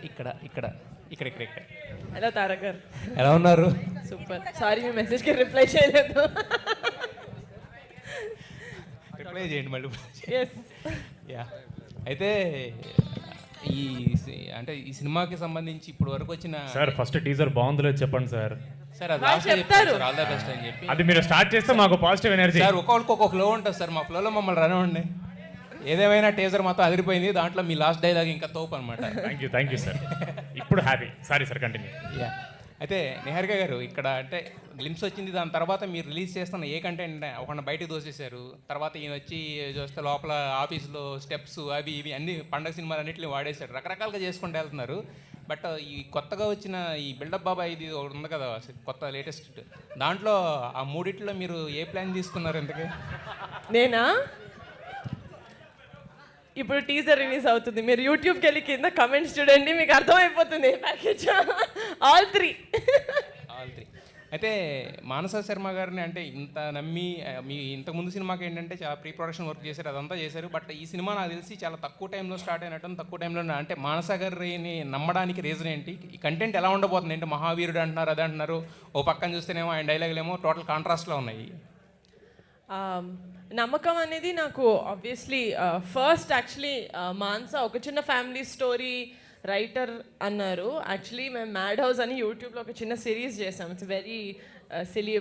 ఇక్కడ ఇక్కడ ఇక్కడ ఇక్కడ ఇక్కడ హలో తారక్ గారు, ఎలా ఉన్నారు? సూపర్. సారీ మీ మెసేజ్కి రిప్లై చేయలేదు. రిప్లై చేయండి మళ్ళీ. ఎస్. యా, అయితే అంటే ఈ సినిమాకి సంబంధించి ఇప్పుడు వరకు వచ్చిన సార్ ఫస్ట్ టీజర్ బాగుందో లేదో చెప్పండి సార్. సార్ అది వాళ్ళు లాస్ట్ చెప్తారు. ఆల్ ద బెస్ట్ అని చెప్పి. అది మీరు స్టార్ట్ చేస్తే మాకు పాజిటివ్ ఎనర్జీ. సార్ ఒక్కొక్కరికి ఒక్కొక్క ఫ్లో ఉంటుంది సార్, మా ఫ్లోలో మమ్మల్ని రనవండి. ఏదేమైనా టీజర్ మొత్తం అదిరిపోయింది, దాంట్లో మీ లాస్ట్ డైలాగ్ ఇంకా తోపు అనమాట. Thank you sir. ఇప్పుడు happy. Sorry sir, continue. Yeah, అయితే నిహారిక గారు ఇక్కడ అంటే గ్లిమ్స్ వచ్చింది, దాని తర్వాత మీరు రిలీజ్ చేస్తున్న ఏ కంటెంట్ ఒకరిని బయటకు దోసేశారు. తర్వాత ఈయన వచ్చి చూస్తే లోపల ఆఫీస్లో స్టెప్స్ అవి ఇవి అన్ని పండగ సినిమాలు అన్నింటినీ వాడేశారు, రకరకాలుగా చేసుకుంటూ వెళ్తున్నారు. బట్ ఈ కొత్తగా వచ్చిన ఈ బిల్డప్ బాబా ఇది ఒకటి ఉంది కదా కొత్త లేటెస్ట్, దాంట్లో ఆ మూడిట్లో మీరు ఏ ప్లాన్ తీసుకున్నారు ఇంతకీ? నేనా? ఇప్పుడు టీజర్ రిలీజ్ అవుతుంది, మీరు యూట్యూబ్కి వెళ్ళి కింద కమెంట్స్ చూడండి, మీకు అర్థమైపోతుంది ప్యాకేజ్. All three. అయితే మానస శర్మ గారిని అంటే ఇంత నమ్మి మీ ఇంతకుముందు సినిమాకి ఏంటంటే చాలా ప్రీ ప్రొడక్షన్ వర్క్ చేశారు, అదంతా చేశారు. బట్ ఈ సినిమా నాకు తెలిసి చాలా తక్కువ టైంలో స్టార్ట్ అయినట్టు, తక్కువ టైంలో అంటే మానస గారిని నమ్మడానికి రీజన్ ఏంటి? ఈ కంటెంట్ ఎలా ఉండబోతుంది? అంటే మహావీరుడు అంటున్నారు, అది అంటున్నారు, ఓ పక్కన చూస్తేనేమో ఆయన డైలాగులేమో టోటల్ కాంట్రాస్ట్లో ఉన్నాయి. నమ్మకం అనేది నాకు ఆబ్వియస్లీ ఫస్ట్ యాక్చువల్లీ మాన్సా ఒక చిన్న ఫ్యామిలీ స్టోరీ రైటర్ అన్నారు. యాక్చువల్లీ మేము మ్యాడ్ హౌస్ అని యూట్యూబ్లో ఒక చిన్న సిరీస్ చేసాం. ఇట్స్ వెరీ సిలీ,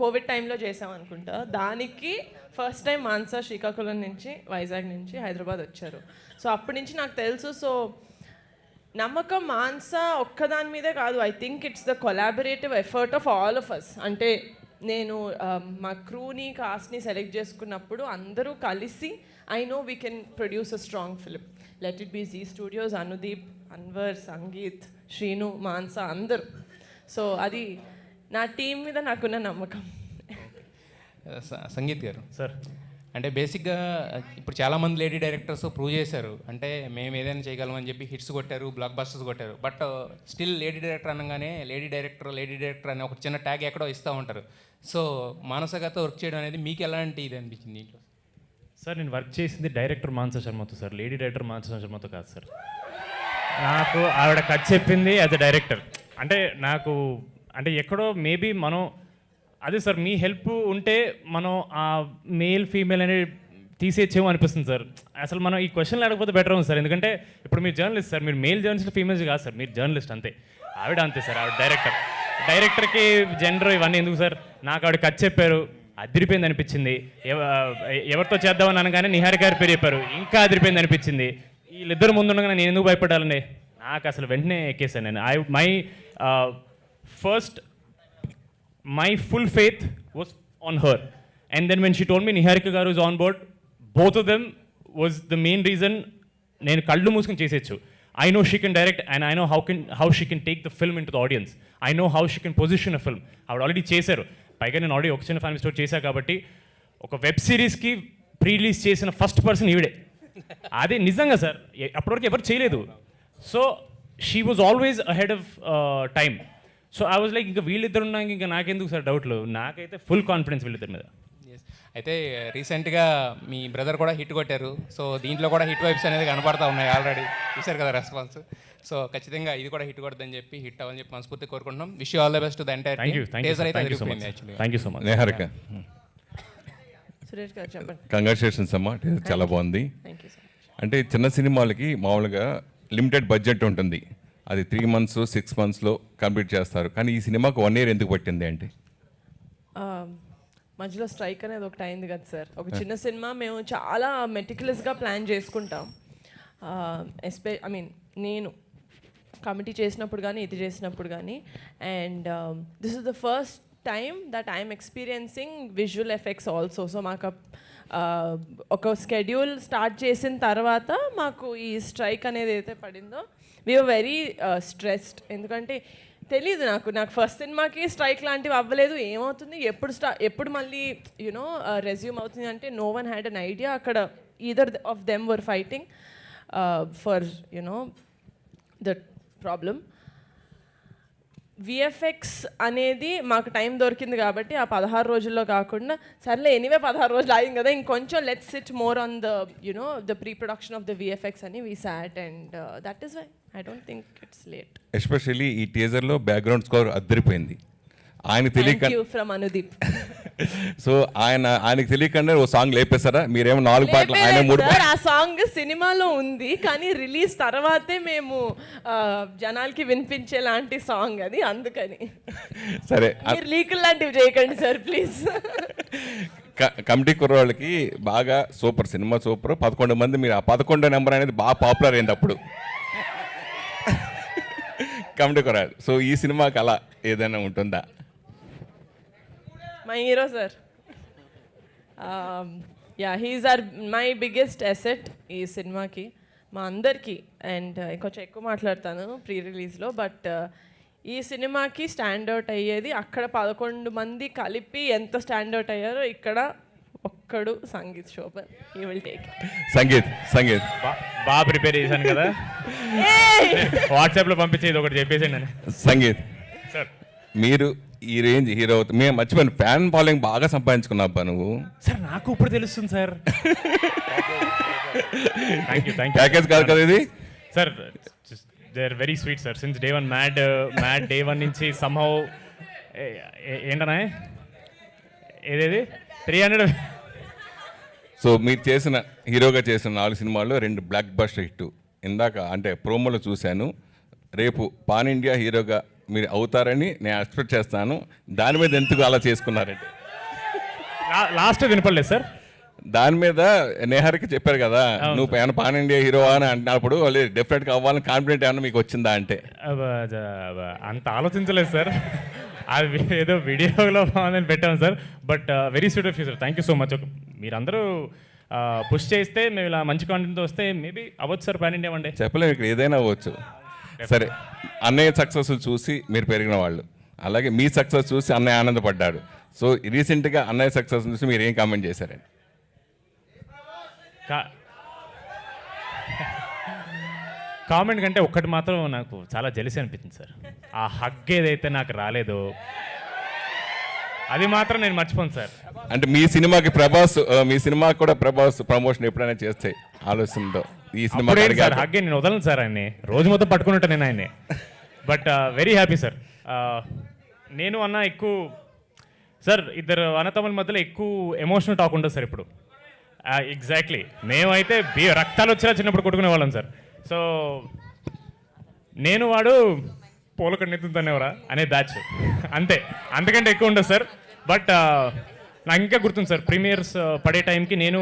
కోవిడ్ టైంలో చేసాం అనుకుంటా. దానికి ఫస్ట్ టైం మాన్సా శ్రీకాకుళం నుంచి, వైజాగ్ నుంచి హైదరాబాద్ వచ్చారు. సో అప్పటి నుంచి నాకు తెలుసు. సో నమ్మకం మాన్సా ఒక్కదాని మీదే కాదు, I think it's the collaborative effort of all of us. అంటే నేను మా క్రూని కాస్ట్ని సెలెక్ట్ చేసుకున్నప్పుడు అందరూ కలిసి I know we can produce a strong film. Let it be Zee Studios, Anudeep, Anwar, Sangeet, Srinu, Mansa అందరూ. సో అది నా టీం మీద నాకున్న నమ్మకం. సంగీత్ గారు సార్, అంటే బేసిక్గా ఇప్పుడు చాలామంది లేడీ డైరెక్టర్స్ ప్రూవ్ చేశారు, అంటే మేము ఏదైనా చేయగలమని చెప్పి హిట్స్ కొట్టారు, బ్లాక్ బస్టర్స్ కొట్టారు. బట్ స్టిల్ లేడీ డైరెక్టర్ అనగానే లేడీ డైరెక్టర్ అనే ఒక చిన్న ట్యాగ్ ఎక్కడో ఇస్తూ ఉంటారు. సో మానస గారితో వర్క్ చేయడం అనేది మీకు ఎలాంటి ఇది అనిపించింది ఇంట్లో? సార్ నేను వర్క్ చేసింది డైరెక్టర్ మానస శర్మతో సార్, లేడీ డైరెక్టర్ మానస శర్మతో కాదు సార్. నాకు ఆవిడ కథ చెప్పింది యాజ్ అ డైరెక్టర్. అంటే నాకు అంటే ఎక్కడో మేబీ మనం అదే సార్, మీ హెల్ప్ ఉంటే మనం ఆ మేల్ ఫీమేల్ అనేది తీసేచ్చేమో అనిపిస్తుంది సార్. అసలు మనం ఈ క్వశ్చన్లు అడగకపోతే బెటర్ ఉంది సార్, ఎందుకంటే ఇప్పుడు మీరు జర్నలిస్ట్ సార్, మీరు మేల్ జర్నలిస్ట్ ఫీమేల్స్ కాదు సార్, మీరు జర్నలిస్ట్ అంతే. ఆవిడ అంతే సార్, ఆవిడ డైరెక్టర్కి జెండర్ ఇవన్నీ ఎందుకు సార్? నాకు ఆవిడ కథ చెప్పారు, అదిరిపోయింది అనిపించింది. ఎవరితో చేద్దామని అనగానే నిహారిక గారి పేరు చెప్పారు, ఇంకా అదిరిపోయింది అనిపించింది. వీళ్ళిద్దరు ముందుండగానే నేను ఎందుకు భయపడాలండి? నాకు అసలు వెంటనే ఎక్కేసాను నేను. My full faith was on her, and then when she told me Niharika garu is on board, both of them was the main reason నేను కళ్ళు మూసుకొని చేసేచ్చు. I know she can direct and I know how she can take the film into the audience. I know how she can position a film. ఆవిడ already చేశారు. పైగా నేను already ఒక చిన్న family story చేశాను కాబట్టి ఒక వెబ్ సిరీస్కి ప్రీ రిలీజ్ చేసిన ఫస్ట్ పర్సన్ ఈవిడే. అదే నిజంగా సార్, అప్పటివరకు ఎవరు చేయలేదు. So she was always ahead of time. So I was like, ఇంకా వీళ్ళిద్దరు ఉన్నాక ఇంకా నాకెందుకు సార్ డౌట్లు? నాకైతే ఫుల్ కాన్ఫిడెన్స్ వీళ్ళిద్దరి మీద. అయితే రీసెంట్గా మీ బ్రదర్ కూడా హిట్ కొట్టారు. సో దీంట్లో కూడా హిట్ వైబ్స్ అనేది కనపడతా ఉన్నాయి, ఆల్రెడీ చూశారు కదా రెస్పాన్స్. సో ఖచ్చితంగా ఇది కూడా హిట్ కొడదని చెప్పి, హిట్ అవ్వని చెప్పి మనస్ఫూర్తి కోరుకుంటున్నాం. Wish you all the best to the entire team. Teaser అయితే అదిరిపోయింది actually. Thank you so much. Niharika, Suresh గారు చెప్పండి. కంగ్రాచులేషన్స్ అమ్మా, చాలా బాగుంది. Thank you so much. అంటే చిన్న సినిమాలకి మామూలుగా లిమిటెడ్ బడ్జెట్ ఉంటుంది, అది 3 months 6 monthsలో కంప్లీట్ చేస్తారు. కానీ ఈ సినిమాకు 1 year ఎందుకు పట్టింది అంటే? మధ్యలో స్ట్రైక్ అనేది ఒకటి అయింది కదా సార్. ఒక చిన్న సినిమా మేము చాలా మెటిక్యులస్గా ప్లాన్ చేసుకుంటాం. ఐ మీన్ నేను కమిటీ చేసినప్పుడు కానీ ఇది చేసినప్పుడు కానీ, and this is the first time that I'm experiencing visual effects also. So మాకు ఒక స్కెడ్యూల్ స్టార్ట్ చేసిన తర్వాత మాకు ఈ స్ట్రైక్ అనేది అయితే పడిందో, వీఆర్ వెరీ స్ట్రెస్డ్. ఎందుకంటే తెలీదు నాకు ఫస్ట్ సినిమాకి స్ట్రైక్ లాంటివి అవ్వలేదు. ఏమవుతుంది, ఎప్పుడు మళ్ళీ యూనో రెజ్యూమ్ అవుతుంది అంటే no one had an idea. అక్కడ either of them were fighting for you know that problem. VFX అనేది మాకు టైం దొరికింది కాబట్టి ఆ 16 రోజుల్లో కాకుండా, సర్లే ఎనీవే 16 రోజులు ఆగింది కదా, ఇంకొంచెం let's sit more on the you know the pre production of the VFX అని we sat, and that is why I don't think it's late. Especially ఈ టీజర్లో బ్యాక్గ్రౌండ్ స్కోర్ అద్దరిపోయింది. ఆయనకు తెలియక thank you from Anudeep. So ఆయనకు తెలియకుండా ఓ సాంగ్ లేపేశారా? మీరేమో 4 పాటలు, ఆయన 3 సార్ ఆ సాంగ్ సినిమాలో ఉంది కానీ రిలీజ్ తర్వాతే మేము జనాలకి వినిపించేలాంటి సాంగ్ అది, అందుకని. సరే, మీరు లీకులు లాంటివి చేయకండి సార్ ప్లీజ్. కమిటీ కుర్రోళ్ళకి బాగా సూపర్ సినిమా, సూపర్ 11 మంది, మీరు ఆ 11 నెంబర్ అనేది బాగా పాపులర్ అయింది అప్పుడు కమిటీ కుర్రాడు. సో ఈ సినిమాకి అలా ఏదైనా ఉంటుందా? My hero sir, yeah he is are my biggest asset ఈ సినిమాకి, మా అందరికీ. అండ్ కొంచెం ఎక్కువ మాట్లాడతాను ప్రీ రిలీజ్లో, బట్ ఈ సినిమాకి స్టాండ్అవుట్ అయ్యేది అక్కడ 11 మంది కలిపి ఎంత స్టాండ్అవుట్ అయ్యారో ఇక్కడ ఒక్కడు Sangeet Shobhan. He will take Sangeet బాగా ప్రిపేర్ చేశాను కదా, వాట్సాప్లో పంపించేది ఒకటి చెప్పేసాను నేను. సంగీత్ సార్ మీరు ఈ రేంజ్ హీరో మేము మర్చిపోయాను, ఫ్యాన్ ఫాలోయింగ్ బాగా సంపాదించుకున్నాబ్బా నువ్వు. సార్ నాకు ఇప్పుడు తెలుస్తుంది సార్. థ్యాంక్ యూ ప్యాకేజ్ కాదు కదా ఇది sir. They are very sweet sir since day 1 Mad day 1 నుంచి సమ్హౌ ఏంటనే ఏదేది 300. సో మీరు చేసిన హీరోగా చేసిన 4 సినిమాల్లో 2 బ్లాక్ బస్టర్ హిట్. ఇందాక అంటే ప్రోమోలో చూశాను, రేపు పాన్ ఇండియా హీరోగా మీరు అవుతారని నేను ఎక్స్పెక్ట్ చేస్తాను. దాని మీద ఎందుకు అలా చేసుకున్నారంటే? లాస్ట్ వినపడలేదు సార్. దాని మీద నేహారికి చెప్పారు కదా, నువ్వు ఏమైనా పాన్ ఇండియా హీరో అని అంటున్నప్పుడు వాళ్ళు డెఫినెట్గా అవ్వాలని కాన్ఫిడెంట్ ఏమైనా మీకు వచ్చిందా అంటే? అంత ఆలోచించలేదు సార్, అది ఏదో వీడియోలో బాగుందని పెట్టాను sir. But very sweet of you sir, thank you so much. మీరందరూ పుష్ చేస్తే మేము ఇలా మంచి కాంటెంట్తో వస్తే మేబీ అవ్వచ్చు sir pan India one day. చెప్పలేము, ఇక్కడ ఏదైనా అవ్వచ్చు. సరే, అన్నయ్య సక్సెస్ చూసి మీరు పెరిగిన వాళ్ళు, అలాగే మీ సక్సెస్ చూసి అన్నయ్య ఆనందపడ్డాడు. సో రీసెంట్గా అన్నయ్య సక్సెస్ చూసి మీరు ఏం కామెంట్ చేశారండి? కామెంట్ కంటే ఒక్కటి మాత్రం నాకు చాలా జెలసీ అనిపించింది సార్. ఆ హగ్ ఏదైతే నాకు రాలేదో అది మాత్రం నేను మర్చిపోను సార్. అంటే మీ సినిమాకి మీ సినిమాకి కూడా ప్రభాస్ ప్రమోషన్ ఎప్పుడైనా చేస్తే ఆలోచనతో ఈ సినిమా హగ్గే నేను వదలను సార్, ఆయన్ని రోజు మొత్తం పట్టుకుని ఉంటాను నేను ఆయన్ని. But very happy sir. నేను అన్న ఎక్కువ సార్, ఇద్దరు అన్నతమ్ముల మధ్యలో ఎక్కువ ఎమోషనల్ టాక్ ఉండదు సార్ ఇప్పుడు. ఎగ్జాక్ట్లీ, మేమైతే రక్తాలు వచ్చేలా చిన్నప్పుడు కొట్టుకునే వాళ్ళం సార్. సో నేను వాడు పోలకడ నెత్తుతానేవరా అనే బ్యాచ్ అంతే, అంతకంటే ఎక్కువ ఉండదు సార్. బట్ నాకు ఇంకా గుర్తుంది సార్, ప్రీమియర్స్ పడే టైంకి నేను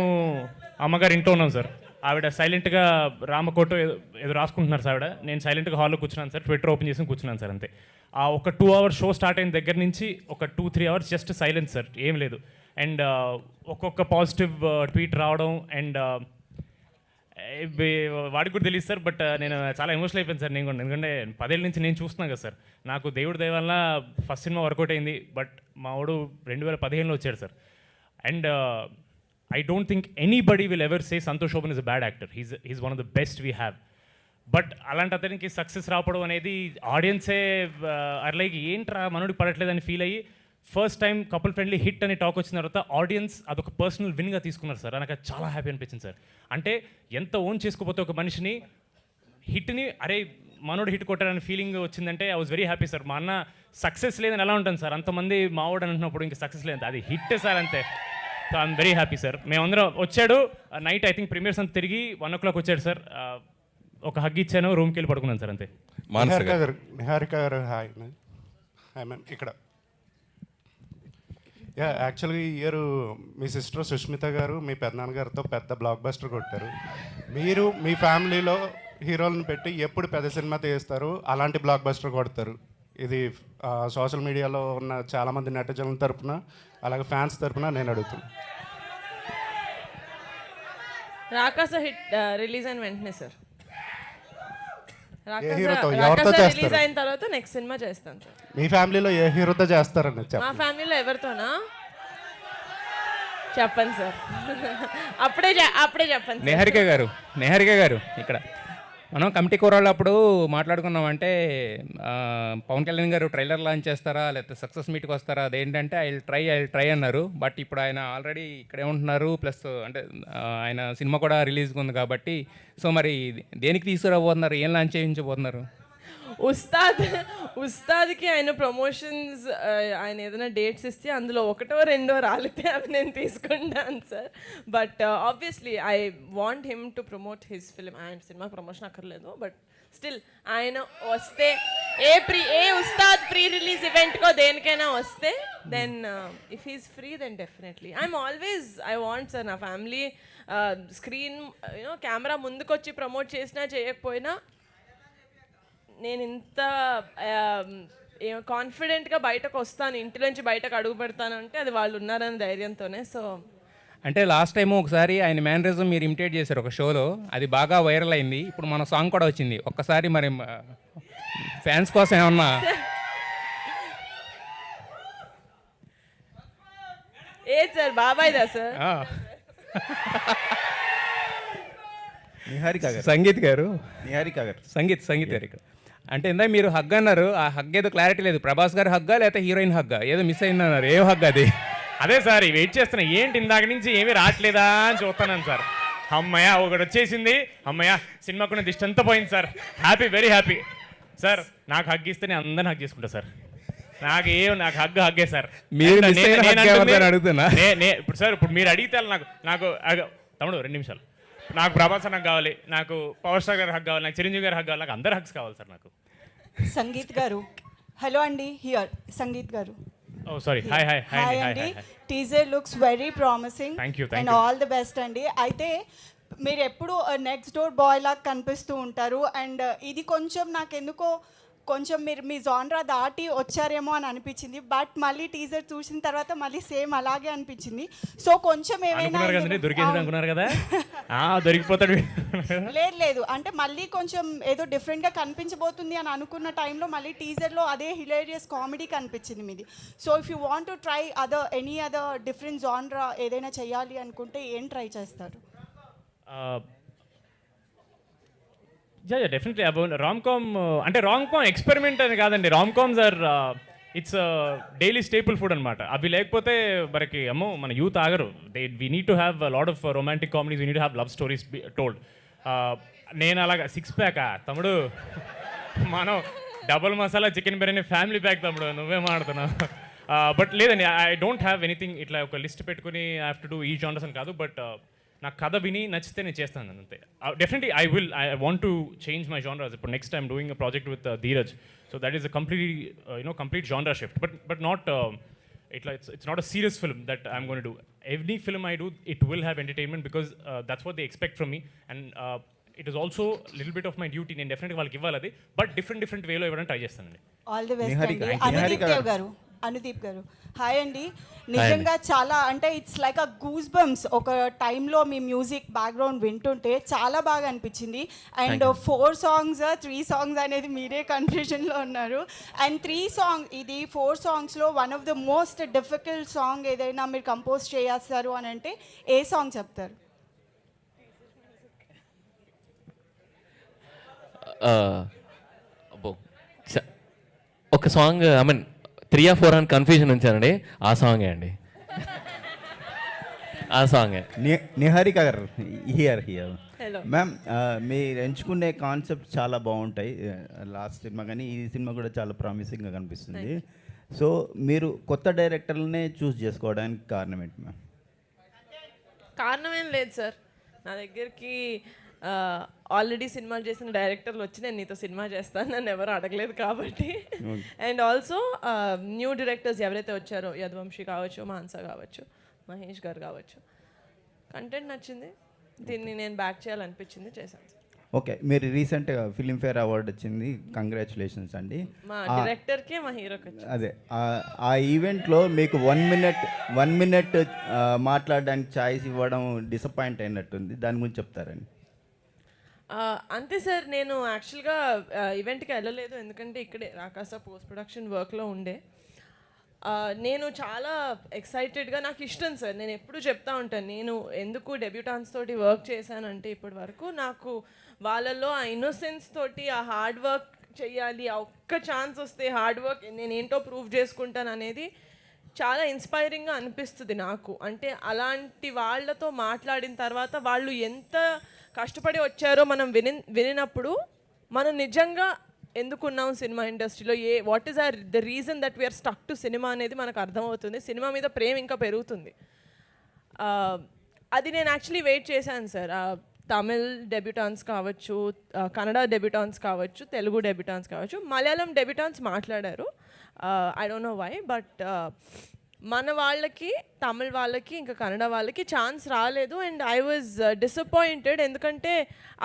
అమ్మగారు ఇంట్లో ఉన్నాను సార్. ఆవిడ సైలెంట్గా రామకోట ఏదో రాసుకుంటున్నారు సార్. ఆవిడ నేను సైలెంట్గా హాల్లో కూర్చున్నాను సార్, ట్విట్టర్ ఓపెన్ చేసి కూర్చున్నాను సార్ అంతే. ఆ ఒక 2 hours షో స్టార్ట్ అయిన దగ్గర నుంచి ఒక 2-3 hours జస్ట్ సైలెన్స్ సార్, ఏం లేదు. అండ్ ఒక్కొక్క పాజిటివ్ ట్వీట్ రావడం, అండ్ వాడికి కూడా తెలియదు సార్. బట్ నేను చాలా ఎమోషనల్ అయిపోయాను సార్ నేను కూడా, ఎందుకంటే 10 ఏళ్ళ నుంచి నేను చూస్తున్నాను కదా సార్. నాకు దేవుడి దయ వల్ల ఫస్ట్ సినిమా వర్కౌట్ అయింది, బట్ మా వాడు 2015లో వచ్చాడు sir. And I don't think anybody will ever say Santosh Shoban is a bad actor. He's one of the best we have. But అలాంటి అతనికి సక్సెస్ రావడం అనేది ఆడియన్సే లైక్ ఏంట్రా మనోడికి పడట్లేదని ఫీల్ అయ్యి first time couple friendly hit అనే talk వచ్చిన తర్వాత ఆడియన్స్ అదొక పర్సనల్ విన్గా తీసుకున్నారు సార్. నాకు అది చాలా హ్యాపీ అనిపించింది సార్. అంటే ఎంత ఓన్ చేసుకోపోతే ఒక మనిషిని హిట్ని అరే మనోడు హిట్ కొట్టారని ఫీలింగ్ వచ్చిందంటే I was very happy sir. మా అన్న సక్సెస్ లేదని ఎలా ఉంటుంది సార్, అంతమంది మావాడు అంటున్నప్పుడు ఇంకా సక్సెస్ లేదు, అది హిట్ సార్ అంతే. So I'm very happy sir. మేమందరం వచ్చాడు నైట్, ఐ థింక్ ప్రీమియర్స్ అంతా తిరిగి 1 o'clock వచ్చాడు సార్. ఒక హగ్ ఇచ్చాను, రూమ్కి వెళ్ళి పడుకున్నాను సార్ అంతే. నిహారిక గారు హాయ్ మ్యామ్. ఇక్కడ యాక్చువల్గా ఈ ఇయర్ మీ సిస్టర్ సుష్మిత గారు మీ పెద్దనాన్నగారితో పెద్ద బ్లాక్ బస్టర్ కొట్టారు. మీరు మీ ఫ్యామిలీలో హీరోలను పెట్టి ఎప్పుడు పెద్ద సినిమా తీస్తారు, అలాంటి బ్లాక్ బస్టర్ కొడతారు. ఇది సోషల్ మీడియాలో ఉన్న చాలామంది నెటిజన్ల తరపున అలాగే ఫ్యాన్స్ తరపున నేను అడుగుతున్నాను. రాకాస హిట్ రిలీజ్ అయిన వెంటనే సార్, ఎవరితో రిలీజ్ అయిన తర్వాత నెక్స్ట్ సినిమా చేస్తాను సార్. మీ ఫ్యామిలీలో ఏ హీరోతో చేస్తారని మా ఫ్యామిలీలో ఎవరితోనా చెప్పండి సార్. అప్పుడే చెప్పండి. నిహారిక గారు ఇక్కడ మనం కమిటీ కూరళ్ళు అప్పుడు మాట్లాడుకున్నాం అంటే పవన్ కళ్యాణ్ గారు ట్రైలర్ లాంచ్ చేస్తారా లేకపోతే సక్సెస్ మీట్కి వస్తారా, అదేంటంటే ఐ ట్రై అన్నారు. బట్ ఇప్పుడు ఆయన ఆల్రెడీ ఇక్కడే ఉంటున్నారు, ప్లస్ అంటే ఆయన సినిమా కూడా రిలీజ్గా ఉంది కాబట్టి, సో మరి దేనికి తీసుకురాబోతున్నారు, ఏం లాంచ్ చేయించబోతున్నారు? ఉస్తాద్కి ఆయన ప్రమోషన్స్ ఆయన ఏదైనా డేట్స్ ఇస్తే అందులో ఒకటో రెండో రాలితే అవి నేను తీసుకుంటాను sir. But obviously I want him to promote his film. ఆయన సినిమా ప్రమోషన్ అక్కర్లేదు, బట్ స్టిల్ ఆయన వస్తే ఏ ఉస్తాద్ ప్రీ రిలీజ్ ఈవెంట్కో దేనికైనా వస్తే then if he's free then definitely I want sir నా ఫ్యామిలీ స్క్రీన్ కెమెరా ముందుకొచ్చి ప్రమోట్ చేసినా చేయకపోయినా నేను ఇంత కాన్ఫిడెంట్గా బయటకు వస్తాను, ఇంటి నుంచి బయటకు అడుగు పెడతాను అంటే అది వాళ్ళు ఉన్నారని ధైర్యంతోనే. సో అంటే లాస్ట్ టైం ఒకసారి ఆయన మేనరిజం మీరు ఇమిటేట్ చేశారు ఒక షోలో, అది బాగా వైరల్ అయింది. ఇప్పుడు మన సాంగ్ కూడా వచ్చింది. ఒక్కసారి మరి ఫ్యాన్స్ కోసం ఏమన్నా సార్ బాబాయ్దా సార్? నిహారిక గారు, సంగీత్ గారు, నిహారిక గారు, సంగీత్ గారు ఇక్కడ అంటే ఇందా మీరు హగ్ అన్నారు, ఆ హగ్ ఏదో క్లారిటీ లేదు, ప్రభాస్ గారు హగ్గా లేకపోతే హీరోయిన్ హగ్గా, ఏదో మిస్ అయింది అన్నారు, ఏం హగ్ అది? అదే సార్ వెయిట్ చేస్తున్నా, ఏంటి ఇందాక నుంచి ఏమీ రావట్లేదా అని చూస్తున్నాను సార్. అమ్మయ్య ఒకటి వచ్చేసింది, అమ్మయ్య సినిమాకున్న దిష్టి అంతా పోయింది sir. Happy, very happy sir. నాకు హగ్ ఇస్తే నేను అందరిని హగ్ చేసుకుంటా సార్. నాకు హగ్గే సార్. మీరు miss అయిన hug ఎవరిదని అడుగుతున్నా? ఇప్పుడు సార్ ఇప్పుడు మీరు అడిగితే నాకు తమ్ముడు 2 నిమిషాలు, నాకు ప్రభాస్ నాకు కావాలి, నాకు పవర్ స్టార్ గారు హగ్ కావాలి, నాకు చిరంజీవి గారు హగ్ కావాలి, నాకు అందరు హగ్స్ కావాలి సార్. నాకు సంగీత్ గారు, హలో అండి, here Sangeet garu. Oh sorry, hi hi hi hi అండి, hi. Teaser looks very promising Thank you. And all the best అండి. అయితే మీరు ఎప్పుడు నెక్స్ట్ డోర్ బాయ్ లాగా కనిపిస్తూ ఉంటారు, అండ్ ఇది కొంచెం నాకెందుకో కొంచెం మీరు మీ జాన్రా దాటి వచ్చారేమో అని అనిపించింది. బట్ మళ్ళీ టీజర్ చూసిన తర్వాత మళ్ళీ సేమ్ అలాగే అనిపించింది. సో కొంచెం ఏమైనా అనుకున్నారు కదా దొరికిపోతాడు. లేదు అంటే మళ్ళీ కొంచెం ఏదో డిఫరెంట్గా కనిపించబోతుంది అని అనుకున్న టైంలో మళ్ళీ టీజర్లో అదే హిలేరియస్ కామెడీ కనిపించింది మీది. So if you want to try any other different genre ఏదైనా చేయాలి అనుకుంటే ఏం ట్రై చేస్తారు? Definitely about rom com. అంటే రామ్ కామ్ ఎక్స్పెరిమెంట్ అని కాదండి, rom coms are it's daily staple food అనమాట. అవి లేకపోతే మనకి అమ్మో మన యూత్ ఆగరు. We need to have lot of romantic comedies, we need to have love stories told. నేను అలాగా 6 ప్యాకా తమ్ముడు, మనం double masala chicken biryani family pack తమ్ముడు, నువ్వేం ఆడుతున్నావు? బట్ లేదండి, ఐ డోంట్ హ్యావ్ ఎనీథింగ్ ఇట్లా ఒక లిస్ట్ పెట్టుకుని ఐ హ్యావ్ టు డూ ఈ జానర్స్ అని కాదు. బట్ నాకు కథ విని నచ్చితే నేను చేస్తాను అంతే. Definitely I want to change my genres. ఇప్పుడు next I'm doing a project with Dheeraj, so that is a complete genre shift. But not ఇట్లా it's not a serious film that I'm going to do. Every film I do, it will have entertainment because that's what they expect from me, and it is also a little bit of my duty. నేను డెఫినెట్గా వాళ్ళకి ఇవ్వాలి అది, but different వేలో ఇవ్వడానికి try చేస్తానండి. All the best అండి. అనుదీప్ గారు హాయ్ అండి. నిజంగా చాలా అంటే it's like a goose bumps. ఒక టైంలో మీ మ్యూజిక్ బ్యాక్గ్రౌండ్ వింటుంటే చాలా బాగా అనిపించింది. అండ్ 4 సాంగ్స్ 3 సాంగ్స్ అనేది మీరే కన్ఫ్యూజన్లో ఉన్నారు. అండ్ 4 సాంగ్స్లో one of the most difficult song ఏదైనా మీరు కంపోజ్ చేస్తారు అని అంటే ఏ సాంగ్ చెప్తారు? ఒక సాంగ్ ఐ మీన్ 3 or 4 అని కన్ఫ్యూజన్ ఉంచానండి, ఆ సాంగే అండి, ఆ సాంగే. నిహారిక గారు, హియర్ Hello. మ్యామ్, మీరు ఎంచుకునే కాన్సెప్ట్ చాలా బాగుంటాయి. లాస్ట్ సినిమా కానీ ఈ సినిమా కూడా చాలా ప్రామిసింగ్గా కనిపిస్తుంది. సో మీరు కొత్త డైరెక్టర్లనే చూస్ చేసుకోవడానికి కారణం ఏంటి మ్యామ్? కారణం ఏం లేదు సార్, నా దగ్గరికి ఆల్రెడీ సినిమాలు చేసిన డైరెక్టర్లు వచ్చి నేను నీతో సినిమా చేస్తాను నన్ను ఎవరు అడగలేదు కాబట్టి. అండ్ ఆల్సో న్యూ డైరెక్టర్స్ ఎవరైతే వచ్చారో, యదువంశీ కావచ్చు, మాన్సా కావచ్చు, మహేష్ గారు కావచ్చు, కంటెంట్ నచ్చింది, దీన్ని నేను బ్యాక్ చేయాలనిపించింది, చేశాను సార్. ఓకే, మీరు రీసెంట్గా ఫిలింఫేర్ అవార్డు వచ్చింది, కంగ్రాచులేషన్స్ అండి. మా డైరెక్టర్కి మా హీరోకి వచ్చింది. అదే ఆ ఈవెంట్లో మీకు 1 minute మాట్లాడడానికి ఛాయిస్ ఇవ్వడం డిసప్పాయింట్ అయినట్టుంది, దాని గురించి చెప్తారండి. అంతే సార్, నేను యాక్చువల్గా ఈవెంట్కి వెళ్ళలేదు, ఎందుకంటే ఇక్కడే రాకాస పోస్ట్ ప్రొడక్షన్ వర్క్లో ఉండే. నేను చాలా ఎక్సైటెడ్గా, నాకు ఇష్టం సార్, నేను ఎప్పుడు చెప్తా ఉంటాను, నేను ఎందుకు డెబ్యూటాన్స్ తోటి వర్క్ చేశానంటే ఇప్పటి వరకు నాకు వాళ్ళలో ఆ ఇన్నోసెన్స్ తోటి ఆ హార్డ్ వర్క్ చేయాలి, ఆ ఒక్క ఛాన్స్ వస్తే హార్డ్ వర్క్ నేను ఏంటో ప్రూవ్ చేసుకుంటాను అనేది చాలా ఇన్స్పైరింగ్గా అనిపిస్తుంది నాకు. అంటే అలాంటి వాళ్ళతో మాట్లాడిన తర్వాత వాళ్ళు ఎంత కష్టపడి వచ్చారో మనం వినినప్పుడు మనం నిజంగా ఎందుకున్నాం సినిమా ఇండస్ట్రీలో, what is the reason that we are stuck to cinema అనేది మనకు అర్థమవుతుంది. సినిమా మీద ప్రేమ ఇంకా పెరుగుతుంది. అది నేను యాక్చువల్లీ వెయిట్ చేశాను సార్. తమిళ్ డెబ్యూటాన్స్ కావచ్చు, కన్నడ డెబ్యూటాన్స్ కావచ్చు, తెలుగు డెబ్యూటాన్స్ కావచ్చు, మలయాళం డెబ్యూటాన్స్ మాట్లాడారు. I don't know why, but మన వాళ్ళకి, తమిళ్ వాళ్ళకి, ఇంకా కన్నడ వాళ్ళకి ఛాన్స్ రాలేదు. And I was disappointed. ఎందుకంటే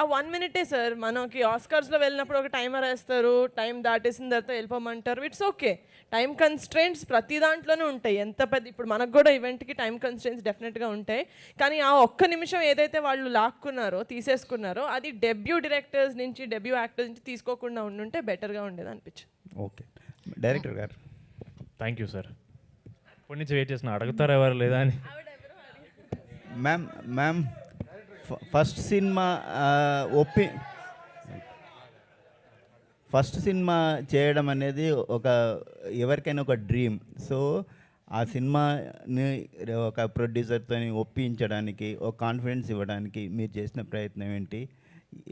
ఆ 1 minute సార్, మనకి ఆస్కర్స్లో వెళ్ళినప్పుడు ఒక టైమర్ వేస్తారు, టైం దాటేసిన తర్వాత వెళ్ళిపోమంటారు. ఇట్స్ ఓకే, టైం కన్స్ట్రెయింట్స్ ప్రతి దాంట్లోనే ఉంటాయి. ఎంత పెద్ద, ఇప్పుడు మనకు కూడా ఈవెంట్కి టైం కన్స్ట్రెయింట్స్ డెఫినెట్గా ఉంటాయి. కానీ ఆ ఒక్క నిమిషం ఏదైతే వాళ్ళు లాక్కున్నారో, తీసేసుకున్నారో, అది డెబ్యూ డైరెక్టర్స్ నుంచి, డెబ్యూ యాక్టర్స్ నుంచి తీసుకోకుండా ఉండుంటే బెటర్గా ఉండేది అనిపించింది. ఓకే, డైరెక్టర్ గారు. Thank you sir. ఇప్పటి నుంచి వెయిట్ చేసిన, అడుగుతారు ఎవరు లేదా అని. మ్యామ్ ఫస్ట్ సినిమా చేయడం అనేది ఎవరికైనా ఒక డ్రీమ్. సో ఆ సినిమాని ఒక ప్రొడ్యూసర్తో ఒప్పించడానికి, ఒక కాన్ఫిడెన్స్ ఇవ్వడానికి మీరు చేసిన ప్రయత్నం ఏంటి?